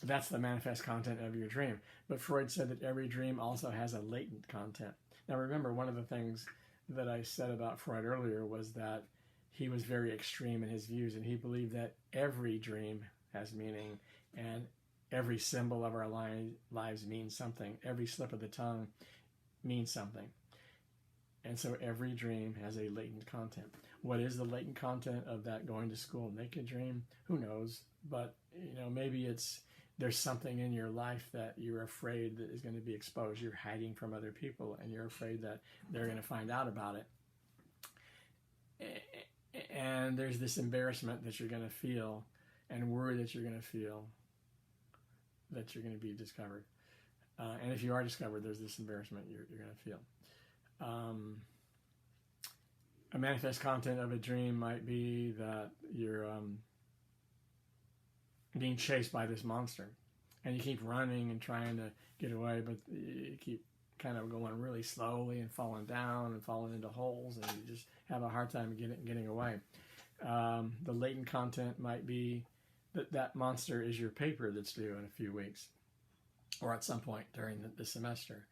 That's the manifest content of your dream. But Freud said that every dream also has a latent content. Now remember, one of the things that I said about Freud earlier was that he was very extreme in his views, and he believed that every dream has meaning, and every symbol of our lives means something. Every slip of the tongue means something. And so every dream has a latent content. What is the latent content of that going to school naked dream? Who knows? But, maybe there's something in your life that you're afraid that is going to be exposed. You're hiding from other people, and you're afraid that they're going to find out about it. And there's this embarrassment that you're going to feel, and worry that you're going to feel that you're going to be discovered. And if you are discovered, there's this embarrassment you're going to feel. A manifest content of a dream might be that you're being chased by this monster, and you keep running and trying to get away, but you keep kind of going really slowly and falling down and falling into holes, and you just have a hard time getting away. The latent content might be that monster is your paper that's due in a few weeks or at some point during the semester,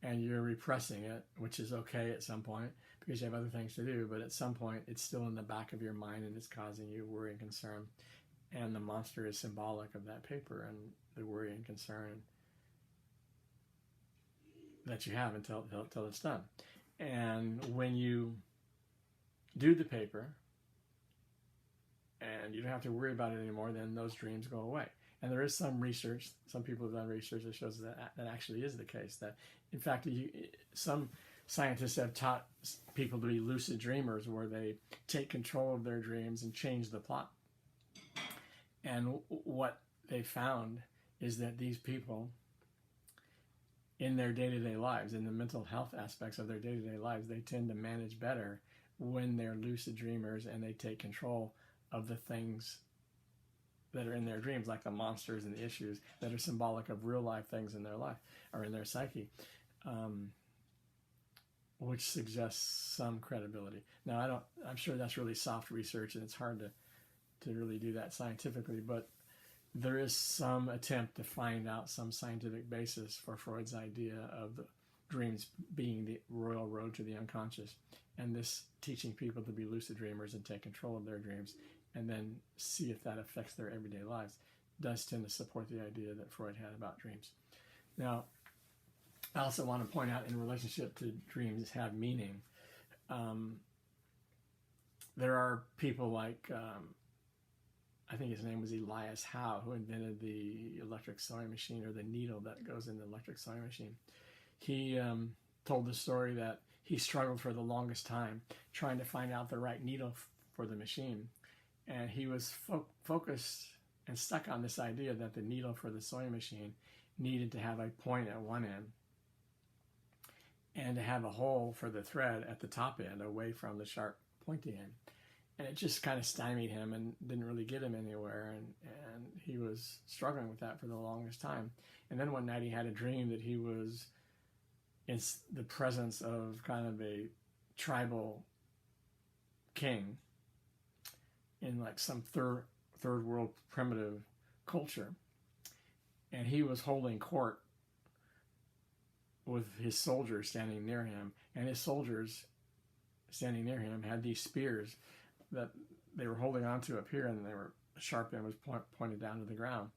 and you're repressing it, which is okay at some point because you have other things to do, but at some point it's still in the back of your mind and it's causing you worry and concern, and the monster is symbolic of that paper and the worry and concern that you have until it's done. And when you do the paper and you don't have to worry about it anymore, then those dreams go away. And there is some research, some people have done research that shows that actually is the case. That, in fact, some scientists have taught people to be lucid dreamers, where they take control of their dreams and change the plot. And what they found is that these people in their day-to-day lives, in the mental health aspects of their day-to-day lives, they tend to manage better when they're lucid dreamers and they take control of the things that are in their dreams, like the monsters and the issues that are symbolic of real life things in their life or in their psyche, which suggests some credibility. Now, I'm sure that's really soft research and it's hard to really do that scientifically, but there is some attempt to find out some scientific basis for Freud's idea of the dreams being the royal road to the unconscious, and this teaching people to be lucid dreamers and take control of their dreams and then see if that affects their everyday lives does tend to support the idea that Freud had about dreams. Now, I also want to point out, in relationship to dreams have meaning, there are people like I think his name was Elias Howe, who invented the electric sewing machine, or the needle that goes in the electric sewing machine. He told the story that he struggled for the longest time trying to find out the right needle for the machine. And he was focused and stuck on this idea that the needle for the sewing machine needed to have a point at one end and to have a hole for the thread at the top end, away from the sharp pointy end. And it just kind of stymied him and didn't really get him anywhere. And he was struggling with that for the longest time. And then one night he had a dream that he was in the presence of kind of a tribal king in like some third world primitive culture. And he was holding court with his soldiers standing near him. And his soldiers standing near him had these spears that they were holding onto up here, and they were sharp end was pointed down to the ground.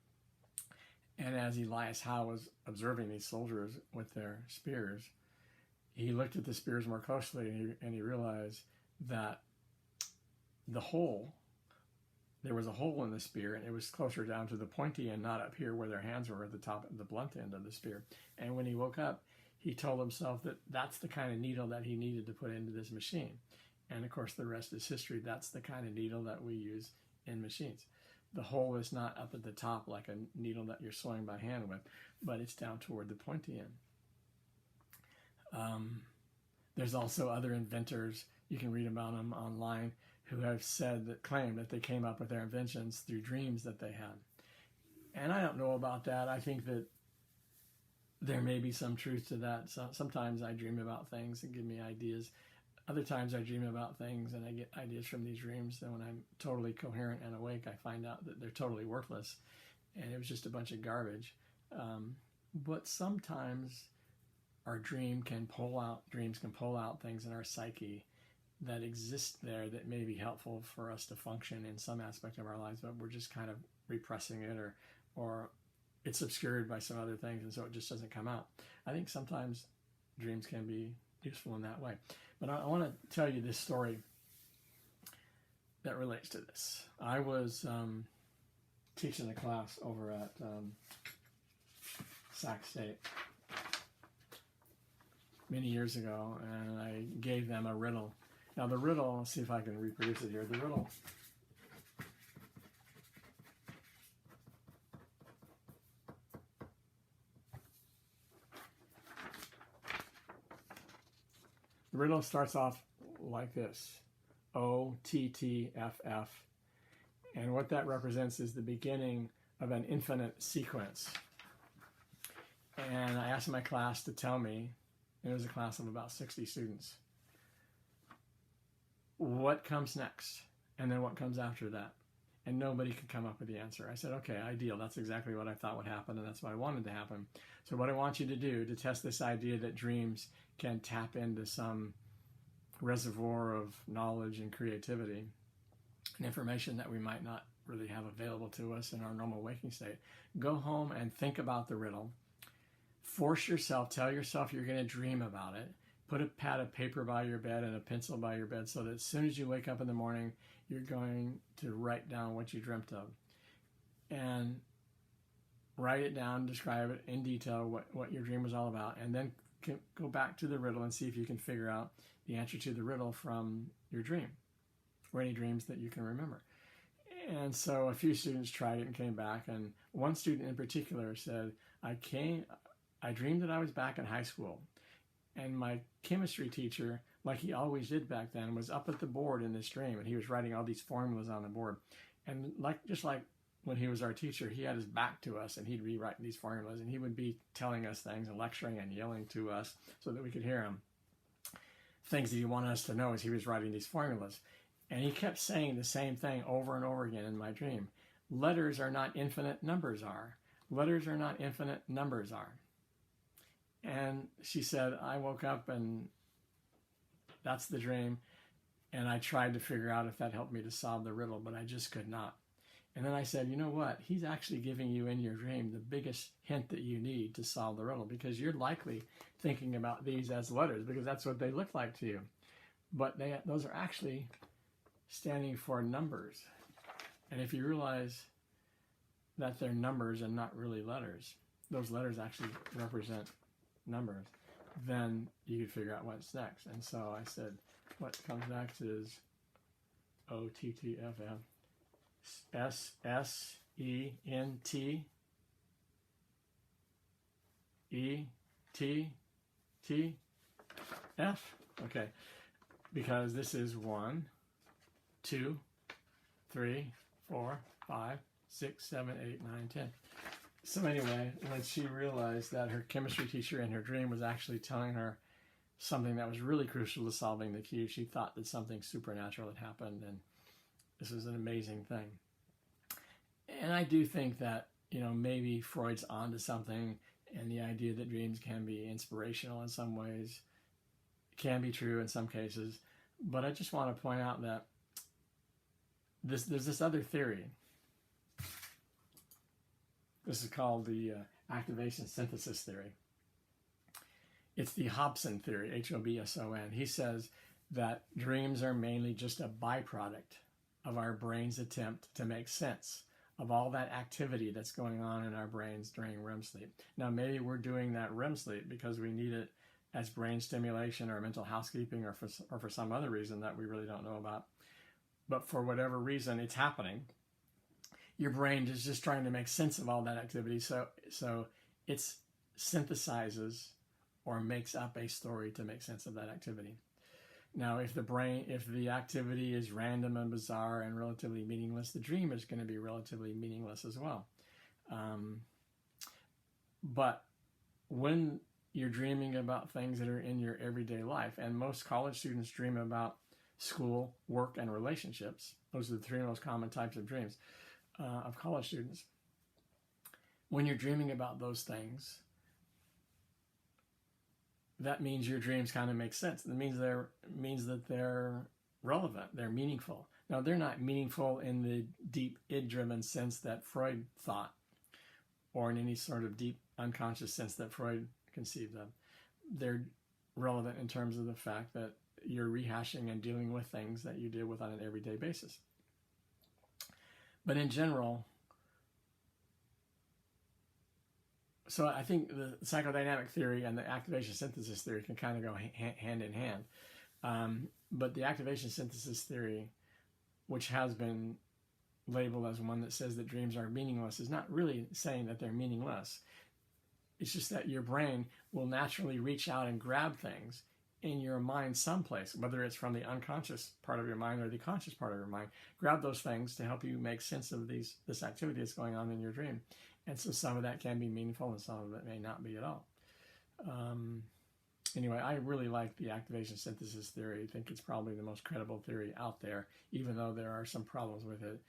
And as Elias Howe was observing these soldiers with their spears, he looked at the spears more closely, and he realized that there was a hole in the spear, and it was closer down to the pointy end, not up here where their hands were at the top, the blunt end of the spear. And when he woke up, he told himself that that's the kind of needle that he needed to put into this machine. And of course, the rest is history. That's the kind of needle that we use in machines. The hole is not up at the top like a needle that you're sewing by hand with, but it's down toward the pointy end. There's also other inventors, you can read about them online, who have claimed that they came up with their inventions through dreams that they had. And I don't know about that. I think that there may be some truth to that. So sometimes I dream about things that give me ideas. Other times I dream about things and I get ideas from these dreams. Then when I'm totally coherent and awake, I find out that they're totally worthless and it was just a bunch of garbage. But sometimes our dreams can pull out things in our psyche that exist there that may be helpful for us to function in some aspect of our lives, but we're just kind of repressing it, or it's obscured by some other things, and so it just doesn't come out. I think sometimes dreams can be useful in that way. But I want to tell you this story that relates to this. I was teaching a class over at Sac State many years ago, and I gave them a riddle. Now the riddle, let's see if I can reproduce it here. The riddle starts off like this: OTTFF, and what that represents is the beginning of an infinite sequence. And I asked my class to tell me, it was a class of about 60 students, what comes next, and then what comes after that. And nobody could come up with the answer. I said, okay, ideal. That's exactly what I thought would happen, and that's what I wanted to happen. So what I want you to do to test this idea that dreams can tap into some reservoir of knowledge and creativity and information that we might not really have available to us in our normal waking state, go home and think about the riddle. Force yourself, tell yourself you're going to dream about it. Put a pad of paper by your bed and a pencil by your bed so that as soon as you wake up in the morning, you're going to write down what you dreamt of. And write it down, describe it in detail, what your dream was all about, and then go back to the riddle and see if you can figure out the answer to the riddle from your dream, or any dreams that you can remember. And so a few students tried it and came back, and one student in particular said, I dreamed that I was back in high school, and my chemistry teacher, like he always did back then, was up at the board in this dream, and he was writing all these formulas on the board. And just like when he was our teacher, he had his back to us, and he'd be writing these formulas, and he would be telling us things and lecturing and yelling to us so that we could hear him. Things that he wanted us to know as he was writing these formulas. And he kept saying the same thing over and over again in my dream. Letters are not infinite, numbers are. Letters are not infinite, numbers are. And she said, I woke up and that's the dream. And I tried to figure out if that helped me to solve the riddle, but I just could not. And then I said, you know what? He's actually giving you in your dream the biggest hint that you need to solve the riddle, because you're likely thinking about these as letters because that's what they look like to you. But those are actually standing for numbers. And if you realize that they're numbers and not really letters, those letters actually represent numbers, then you can figure out what's next. And so I said, what comes next is OTTFF. SSENTETF. Okay, because this is 1, 2, 3, 4, 5, 6, 7, 8, 9, 10. So anyway, when she realized that her chemistry teacher in her dream was actually telling her something that was really crucial to solving the cue, she thought that something supernatural had happened, and this was an amazing thing. And I do think that, maybe Freud's onto something, and the idea that dreams can be inspirational in some ways can be true in some cases. But I just want to point out that there's this other theory. This is called the activation synthesis theory. It's the Hobson theory, Hobson. He says that dreams are mainly just a byproduct of our brain's attempt to make sense of all that activity that's going on in our brains during REM sleep. Now, maybe we're doing that REM sleep because we need it as brain stimulation or mental housekeeping or for some other reason that we really don't know about. But for whatever reason, it's happening. Your brain is just trying to make sense of all that activity. So it synthesizes or makes up a story to make sense of that activity. Now, if the activity is random and bizarre and relatively meaningless, the dream is going to be relatively meaningless as well. But when you're dreaming about things that are in your everyday life, and most college students dream about school, work, and relationships. Those are the three most common types of dreams of college students. When you're dreaming about those things, that means your dreams kind of make sense. That means that they're relevant, they're meaningful. Now, they're not meaningful in the deep id-driven sense that Freud thought, or in any sort of deep unconscious sense that Freud conceived of. They're relevant in terms of the fact that you're rehashing and dealing with things that you deal with on an everyday basis. But in general, so I think the psychodynamic theory and the activation synthesis theory can kind of go hand in hand. But the activation synthesis theory, which has been labeled as one that says that dreams are meaningless, is not really saying that they're meaningless. It's just that your brain will naturally reach out and grab things in your mind someplace, whether it's from the unconscious part of your mind or the conscious part of your mind. Grab those things to help you make sense of this activity that's going on in your dream. And so some of that can be meaningful and some of it may not be at all. Anyway, I really like the activation synthesis theory. I think it's probably the most credible theory out there, even though there are some problems with it.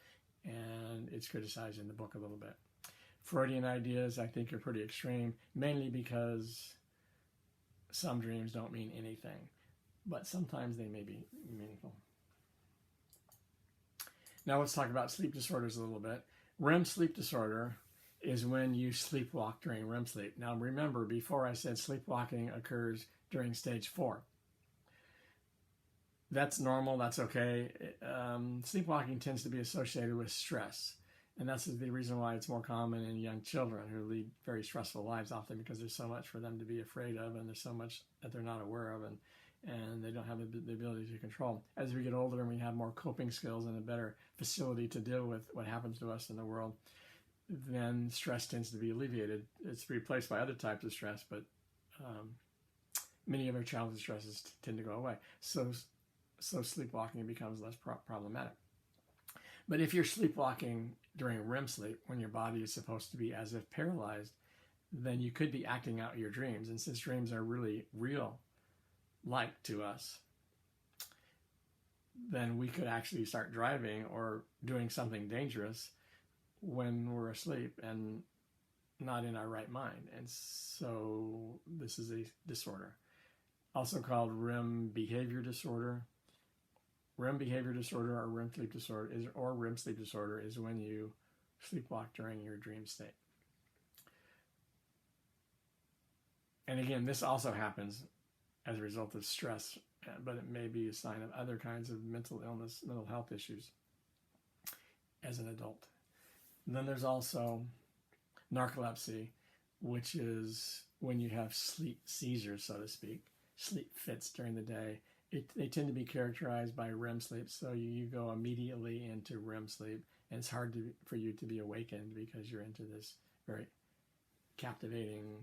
And it's criticized in the book a little bit. Freudian ideas, I think, are pretty extreme, mainly because some dreams don't mean anything, but sometimes they may be meaningful. Now let's talk about sleep disorders a little bit. REM sleep disorder is when you sleepwalk during REM sleep. Now remember, before I said sleepwalking occurs during stage 4. That's normal, that's okay. Sleepwalking tends to be associated with stress. And that's the reason why it's more common in young children who lead very stressful lives, often because there's so much for them to be afraid of, and there's so much that they're not aware of, and they don't have the ability to control. As we get older and we have more coping skills and a better facility to deal with what happens to us in the world, then stress tends to be alleviated. It's replaced by other types of stress, but many of our childhood stresses tend to go away. So sleepwalking becomes less problematic. But if you're sleepwalking during REM sleep, when your body is supposed to be as if paralyzed, then you could be acting out your dreams. And since dreams are really real, like to us, then we could actually start driving or doing something dangerous when we're asleep and not in our right mind. And so this is a disorder, also called REM behavior disorder. REM behavior disorder or REM sleep disorder REM sleep disorder is when you sleepwalk during your dream state. And again, this also happens as a result of stress, but it may be a sign of other kinds of mental illness, mental health issues as an adult. And then there's also narcolepsy, which is when you have sleep seizures, so to speak, sleep fits during the day. They tend to be characterized by REM sleep, so you go immediately into REM sleep, and it's hard for you to be awakened because you're into this very captivating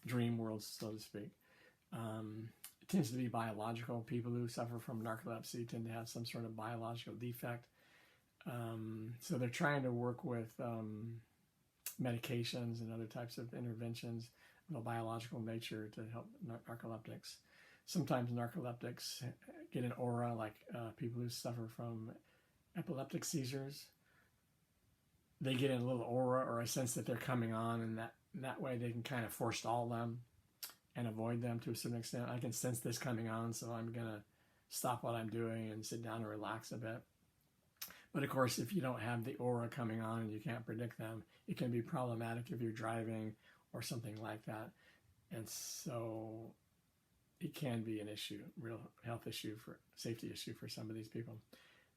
dream world, so to speak. It tends to be biological. People who suffer from narcolepsy tend to have some sort of biological defect. So they're trying to work with medications and other types of interventions of a biological nature to help narcoleptics. Sometimes narcoleptics get an aura, like people who suffer from epileptic seizures. They get in a little aura or a sense that they're coming on, and that way they can kind of forestall them and avoid them to a certain extent. I can sense this coming on, so I'm going to stop what I'm doing and sit down and relax a bit. But of course, if you don't have the aura coming on and you can't predict them, it can be problematic if you're driving or something like that. And so it can be an issue, real health issue, for safety issue for some of these people.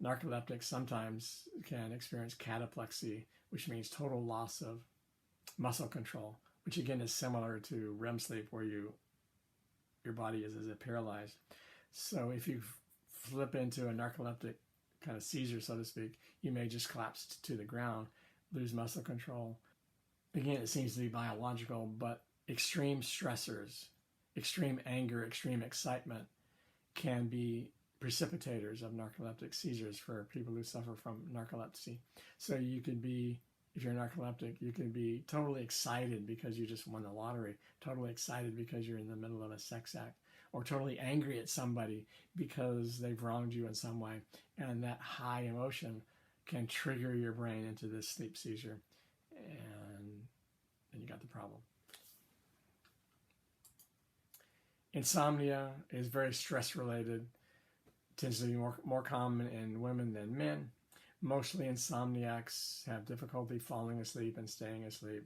Narcoleptics sometimes can experience cataplexy, which means total loss of muscle control, which again is similar to REM sleep, where your body is as if paralyzed. So if you flip into a narcoleptic kind of seizure, so to speak, you may just collapse to the ground, lose muscle control. Again, it seems to be biological, but extreme stressors, extreme anger, extreme excitement can be precipitators of narcoleptic seizures for people who suffer from narcolepsy. So you could be, if you're narcoleptic, you could be totally excited because you just won the lottery, totally excited because you're in the middle of a sex act, or totally angry at somebody because they've wronged you in some way. And that high emotion can trigger your brain into this sleep seizure, and then you got the problem. Insomnia is very stress-related, tends to be more common in women than men. Mostly insomniacs have difficulty falling asleep and staying asleep.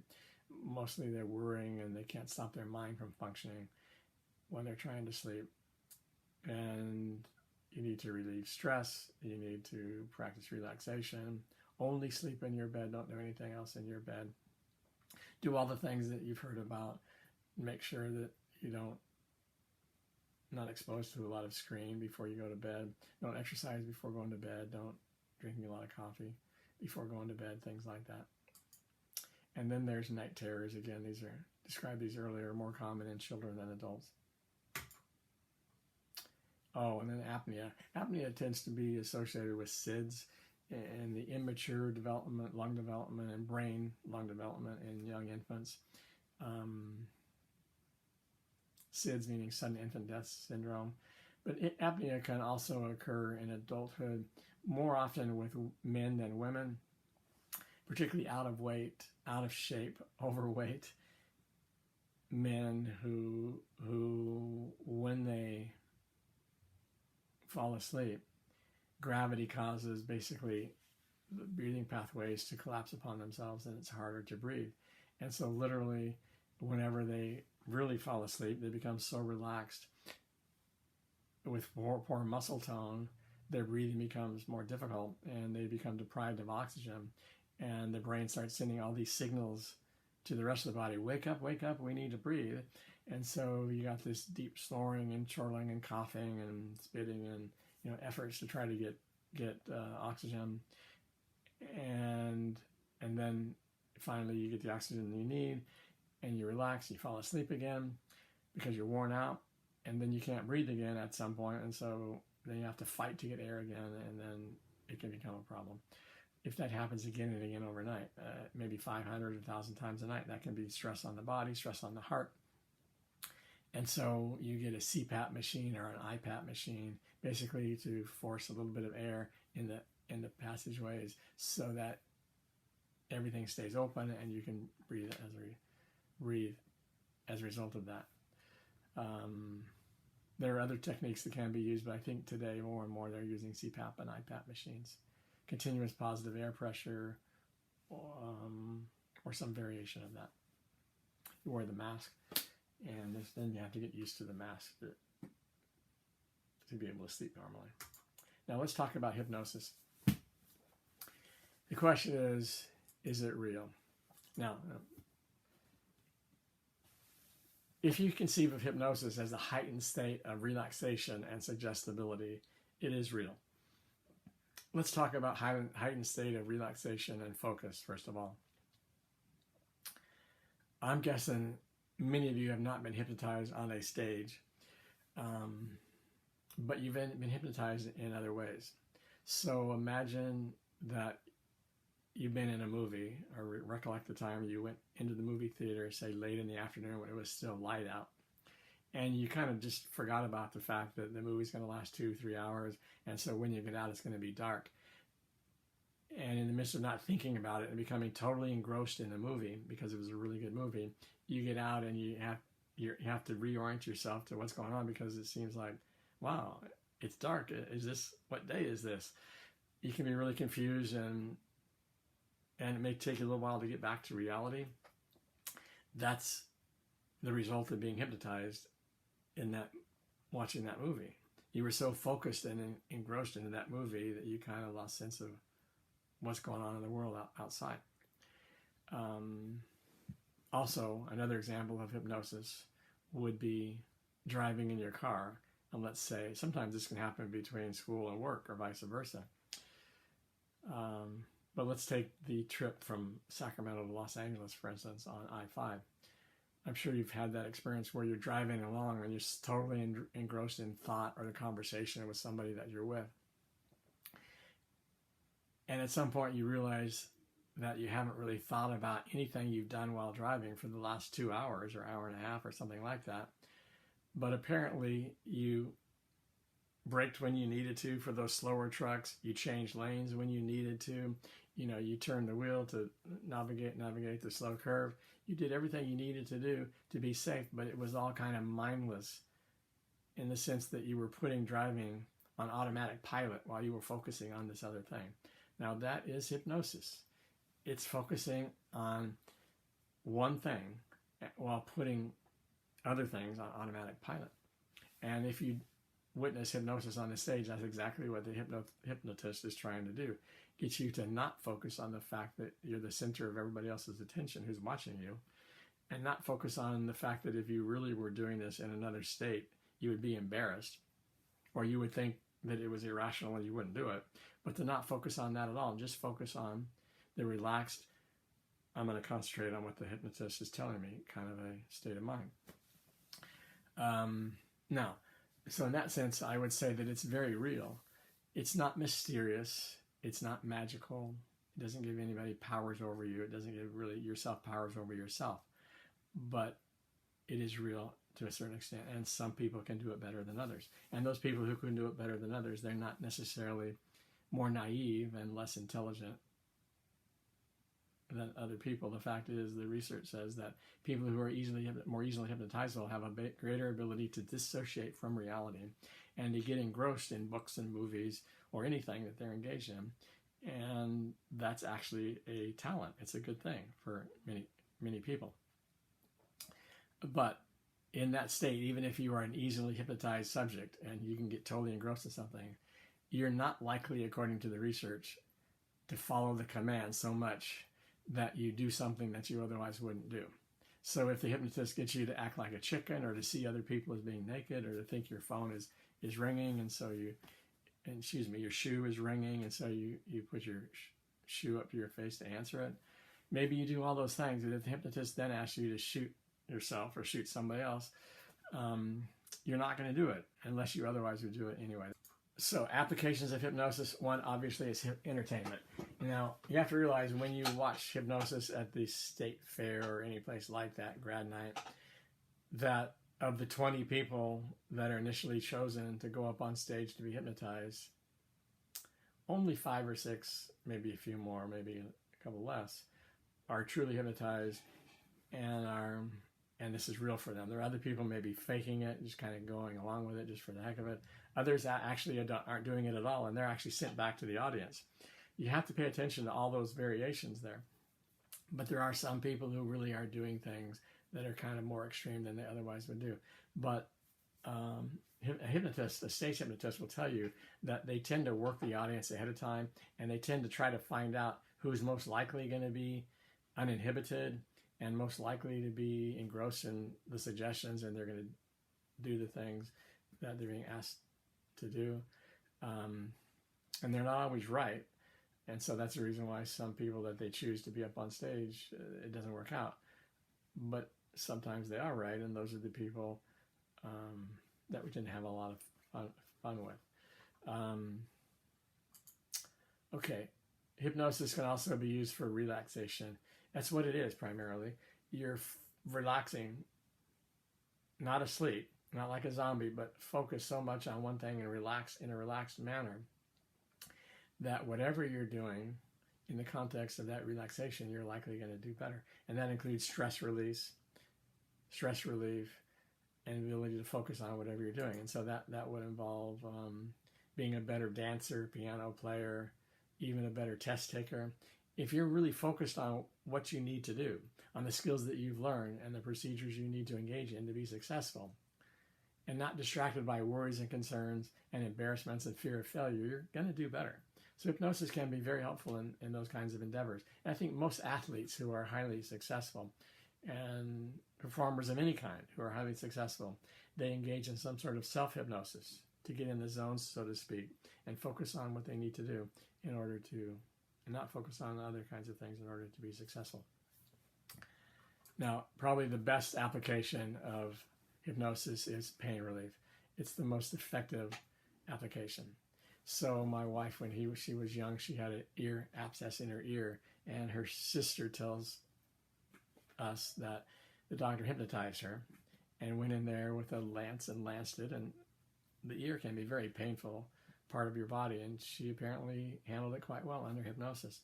Mostly they're worrying and they can't stop their mind from functioning when they're trying to sleep. And you need to relieve stress. You need to practice relaxation. Only sleep in your bed. Don't do anything else in your bed. Do all the things that you've heard about. Make sure that you not exposed to a lot of screen before you go to bed. Don't exercise before going to bed. Don't drinking a lot of coffee before going to bed, things like that. And then there's night terrors. Again, these are described these earlier, more common in children than adults. Oh, and then apnea. Apnea tends to be associated with SIDS and the immature development, lung development, and brain lung development in young infants. SIDS meaning sudden infant death syndrome. But apnea can also occur in adulthood, more often with men than women, particularly out of weight, out of shape, overweight men who when they fall asleep, gravity causes basically the breathing pathways to collapse upon themselves, and it's harder to breathe. And so literally, whenever they really fall asleep, they become so relaxed with poor muscle tone, their breathing becomes more difficult and they become deprived of oxygen, and the brain starts sending all these signals to the rest of the body. Wake up, we need to breathe. And so you got this deep snoring and chortling and coughing and spitting and efforts to try to get oxygen. And and then finally you get the oxygen you need, and you relax, you fall asleep again because you're worn out, and then you can't breathe again at some point, and so then you have to fight to get air again, and then it can become a problem. If that happens again and again overnight, maybe 500, 1,000 times a night, that can be stress on the body, stress on the heart. And so you get a CPAP machine or an IPAP machine, basically to force a little bit of air in the passageways so that everything stays open and you can breathe as a result of that. There are other techniques that can be used, but I think today more and more they're using CPAP and IPAP machines. Continuous positive air pressure, or some variation of that. You wear the mask, and then you have to get used to the mask to be able to sleep normally. Now let's talk about hypnosis. The question is it real? Now, if you conceive of hypnosis as a heightened state of relaxation and suggestibility, it is real. Let's talk about heightened state of relaxation and focus, first of all. I'm guessing many of you have not been hypnotized on a stage, but you've been hypnotized in other ways. So imagine that you've been in a movie, or recollect the time you went into the movie theater, say late in the afternoon when it was still light out, and you kind of just forgot about the fact that the movie's going to last 2-3 hours, and so when you get out it's going to be dark. And in the midst of not thinking about it and becoming totally engrossed in the movie, because it was a really good movie, you get out and you have to reorient yourself to what's going on, because it seems like, wow, it's dark. What day is this? You can be really confused, and it may take you a little while to get back to reality. That's the result of being hypnotized in that, watching that movie. You were so focused and engrossed into that movie that you kind of lost sense of what's going on in the world outside. Also, another example of hypnosis would be driving in your car. And let's say, sometimes this can happen between school and work, or vice versa. But let's take the trip from Sacramento to Los Angeles, for instance, on I-5. I'm sure you've had that experience where you're driving along and you're totally engrossed in thought or the conversation with somebody that you're with. And at some point you realize that you haven't really thought about anything you've done while driving for the last 2 hours or hour and a half or something like that. But apparently you braked when you needed to for those slower trucks. You changed lanes when you needed to. You turned the wheel to navigate the slow curve. You did everything you needed to do to be safe, but it was all kind of mindless in the sense that you were putting driving on automatic pilot while you were focusing on this other thing. Now that is hypnosis. It's focusing on one thing while putting other things on automatic pilot. And if you witness hypnosis on the stage, that's exactly what the hypnotist is trying to do. Get you to not focus on the fact that you're the center of everybody else's attention who's watching you, and not focus on the fact that if you really were doing this in another state, you would be embarrassed, or you would think that it was irrational and you wouldn't do it. But to not focus on that at all, just focus on the relaxed, I'm going to concentrate on what the hypnotist is telling me, kind of a state of mind. Now, so in that sense, I would say that it's very real. It's not mysterious. It's not magical. It doesn't give anybody powers over you. It doesn't give really yourself powers over yourself. But it is real to a certain extent, and some people can do it better than others. And those people who can do it better than others, they're not necessarily more naive and less intelligent than other people. The fact is, the research says that people who are more easily hypnotizable have a greater ability to dissociate from reality and to get engrossed in books and movies or anything that they're engaged in. And that's actually a talent. It's a good thing for many people. But in that state, even if you are an easily hypnotized subject and you can get totally engrossed in something, you're not likely, according to the research, to follow the command so much that you do something that you otherwise wouldn't do. So if the hypnotist gets you to act like a chicken, or to see other people as being naked, or to think your phone is ringing, and so your shoe is ringing, and so you put your shoe up to your face to answer it, Maybe you do all those things, but if the hypnotist then asks you to shoot yourself or shoot somebody else, you're not going to do it unless you otherwise would do it anyway. So applications of hypnosis, one obviously is entertainment. Now, you have to realize when you watch hypnosis at the state fair or any place like that, grad night, that of the 20 people that are initially chosen to go up on stage to be hypnotized, only 5 or 6, maybe a few more, maybe a couple less, are truly hypnotized and this is real for them. There are other people maybe faking it, just kind of going along with it just for the heck of it. Others actually aren't doing it at all, and they're actually sent back to the audience. You have to pay attention to all those variations there. But there are some people who really are doing things that are kind of more extreme than they otherwise would do. But a hypnotist, a stage hypnotist, will tell you that they tend to work the audience ahead of time, and they tend to try to find out who's most likely going to be uninhibited and most likely to be engrossed in the suggestions, and they're going to do the things that they're being asked to do. And they're not always right. And so that's the reason why some people that they choose to be up on stage, it doesn't work out. But sometimes they are right, and those are the people that we tend to have a lot of fun with. Okay, hypnosis can also be used for relaxation. That's what it is primarily. You're relaxing, not asleep, not like a zombie, but focus so much on one thing and relax in a relaxed manner that whatever you're doing in the context of that relaxation, you're likely going to do better. And that includes stress relief, and the ability to focus on whatever you're doing. And so that would involve being a better dancer, piano player, even a better test taker. If you're really focused on what you need to do, on the skills that you've learned and the procedures you need to engage in to be successful, and not distracted by worries and concerns and embarrassments and fear of failure, you're going to do better. So hypnosis can be very helpful in those kinds of endeavors. And I think most athletes who are highly successful and performers of any kind who are highly successful, they engage in some sort of self-hypnosis to get in the zones, so to speak, and focus on what they need to do in order to, and not focus on other kinds of things in order to be successful. Now, probably the best application of hypnosis is pain relief. It's the most effective application. So my wife, when she was young, she had an ear abscess in her ear, and her sister tells us that the doctor hypnotized her and went in there with a lance and lanced it, and the ear can be a very painful part of your body, and she apparently handled it quite well under hypnosis.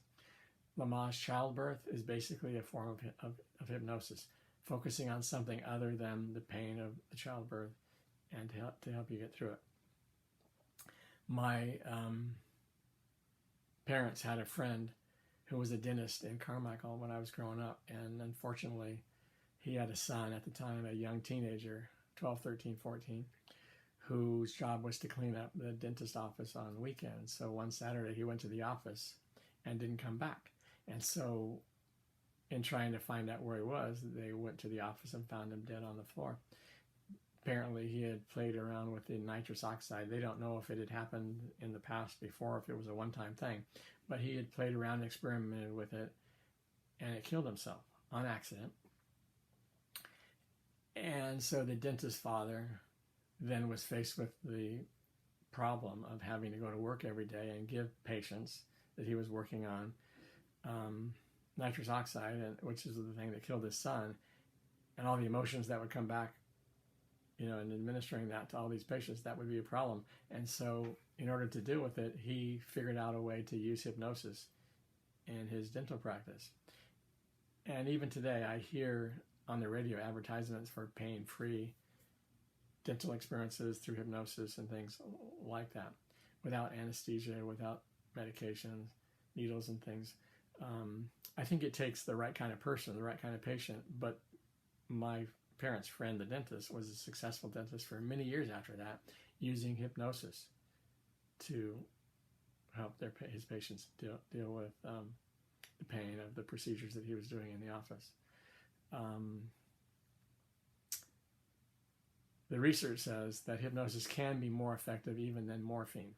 Lamaze childbirth is basically a form of hypnosis, focusing on something other than the pain of the childbirth and to help you get through it. My parents had a friend who was a dentist in Carmichael when I was growing up, and unfortunately he had a son at the time, a young teenager, 12, 13, 14, whose job was to clean up the dentist office on weekends. So one Saturday he went to the office and didn't come back. And so in trying to find out where he was, they went to the office and found him dead on the floor. Apparently he had played around with the nitrous oxide. They don't know if it had happened in the past before, if it was a one-time thing, but he had played around and experimented with it, and it killed himself on accident. And so the dentist's father then was faced with the problem of having to go to work every day and give patients that he was working on nitrous oxide, which is the thing that killed his son, and all the emotions that would come back, and administering that to all these patients, that would be a problem. And so in order to deal with it, he figured out a way to use hypnosis in his dental practice. And even today, I hear on the radio advertisements for pain-free dental experiences through hypnosis and things like that, without anesthesia, without medications, needles and things. I think it takes the right kind of person, the right kind of patient, but my parents' friend, the dentist, was a successful dentist for many years after that, using hypnosis to help his patients deal with the pain of the procedures that he was doing in the office. The research says that hypnosis can be more effective even than morphine,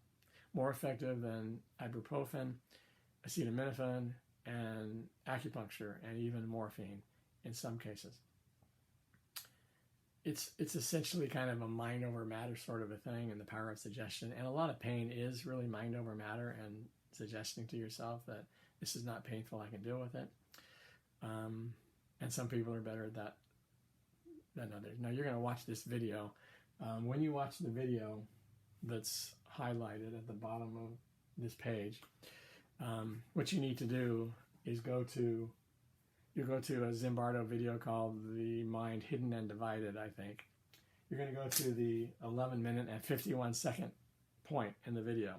more effective than ibuprofen, acetaminophen, and acupuncture and even morphine in some cases. It's essentially kind of a mind over matter sort of a thing, and the power of suggestion. And a lot of pain is really mind over matter and suggesting to yourself that this is not painful, I can deal with it. And some people are better at that than others. Now you're going to watch this video. When you watch the video that's highlighted at the bottom of this page, what you need to do is go to a Zimbardo video called The Mind Hidden and Divided, I think. You're going to go to the 11-minute and 51-second point in the video.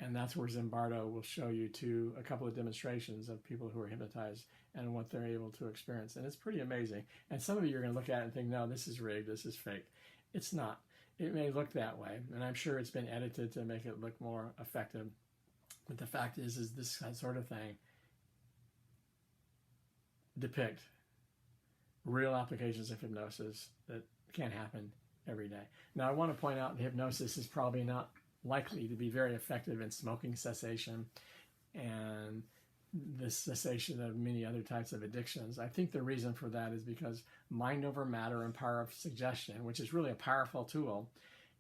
And that's where Zimbardo will show you a couple of demonstrations of people who are hypnotized and what they're able to experience. And it's pretty amazing. And some of you are going to look at it and think, no, this is rigged, this is fake. It's not. It may look that way, and I'm sure it's been edited to make it look more effective. But the fact is this sort of thing depict real applications of hypnosis that can happen every day. Now, I want to point out that hypnosis is probably not likely to be very effective in smoking cessation and the cessation of many other types of addictions. I think the reason for that is because mind over matter and power of suggestion, which is really a powerful tool,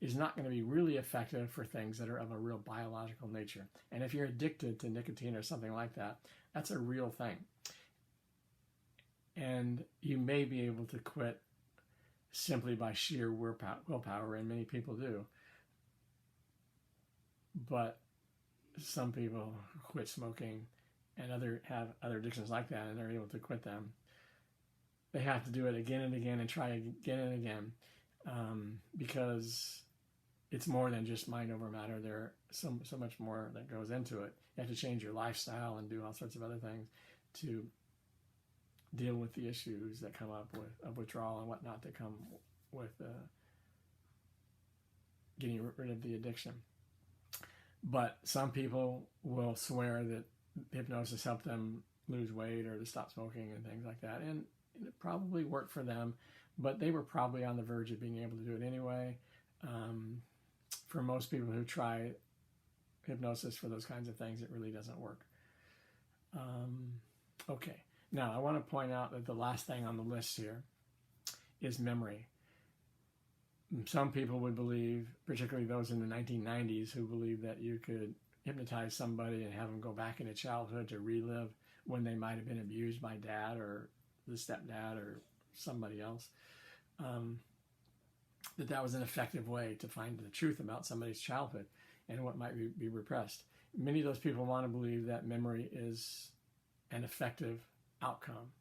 is not going to be really effective for things that are of a real biological nature. And if you're addicted to nicotine or something like that, that's a real thing. And you may be able to quit simply by sheer willpower, and many people do. But some people quit smoking and have other addictions like that, and they're able to quit them. They have to do it again and again and try again and again, because it's more than just mind over matter. There's so much more that goes into it. You have to change your lifestyle and do all sorts of other things to deal with the issues that come up of withdrawal and whatnot that come with getting rid of the addiction. But some people will swear that hypnosis helped them lose weight or to stop smoking and things like that. And it probably worked for them, but they were probably on the verge of being able to do it anyway. For most people who try hypnosis for those kinds of things, it really doesn't work. Okay. Now, I want to point out that the last thing on the list here is memory. Some people would believe, particularly those in the 1990s, who believed that you could hypnotize somebody and have them go back into childhood to relive when they might have been abused by dad or the stepdad or somebody else, that was an effective way to find the truth about somebody's childhood and what might be repressed. Many of those people want to believe that memory is an effective outcome.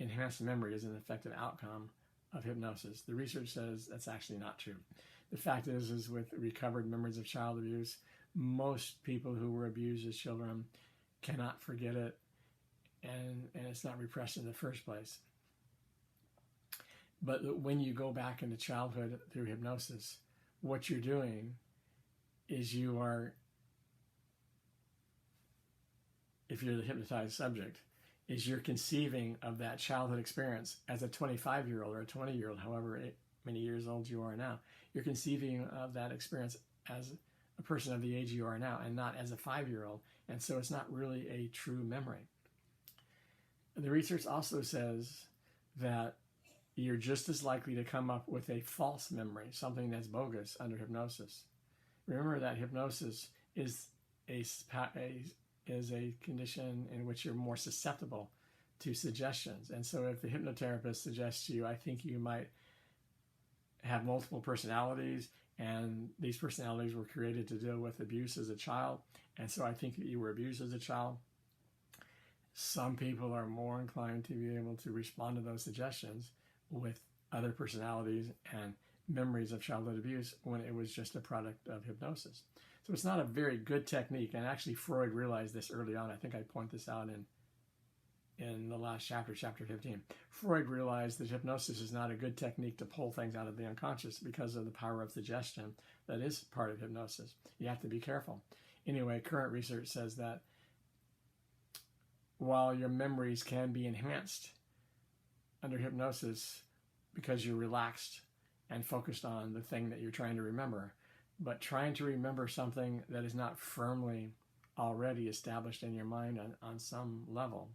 Enhanced memory is an effective outcome of hypnosis. The research says that's actually not true. The fact is with recovered memories of child abuse, most people who were abused as children cannot forget it, and it's not repressed in the first place. But when you go back into childhood through hypnosis, what you're doing is you are, if you're the hypnotized subject, is you're conceiving of that childhood experience as a 25-year-old or a 20-year-old, however many years old you are now. You're conceiving of that experience as a person of the age you are now and not as a 5-year-old. And so it's not really a true memory. The research also says that you're just as likely to come up with a false memory, something that's bogus, under hypnosis. Remember that hypnosis is a condition in which you're more susceptible to suggestions. And so if the hypnotherapist suggests to you, I think you might have multiple personalities, and these personalities were created to deal with abuse as a child, and so I think that you were abused as a child, some people are more inclined to be able to respond to those suggestions with other personalities and memories of childhood abuse when it was just a product of hypnosis. So it's not a very good technique, and actually Freud realized this early on. I think I point this out in the last chapter, chapter 15. Freud realized that hypnosis is not a good technique to pull things out of the unconscious because of the power of suggestion that is part of hypnosis. You have to be careful. Anyway, current research says that while your memories can be enhanced under hypnosis because you're relaxed and focused on the thing that you're trying to remember, but trying to remember something that is not firmly already established in your mind on some level,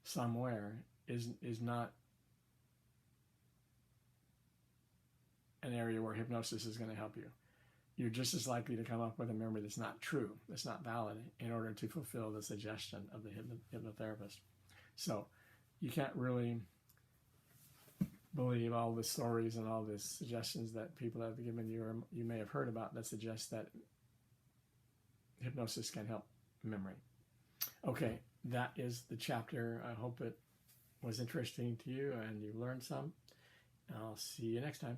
somewhere, is not an area where hypnosis is going to help you. You're just as likely to come up with a memory that's not true, that's not valid, in order to fulfill the suggestion of the hypnotherapist. So you can't really believe all the stories and all the suggestions that people have given you or you may have heard about that suggest that hypnosis can help memory. Okay, that is the chapter. I hope it was interesting to you and you learned some. I'll see you next time.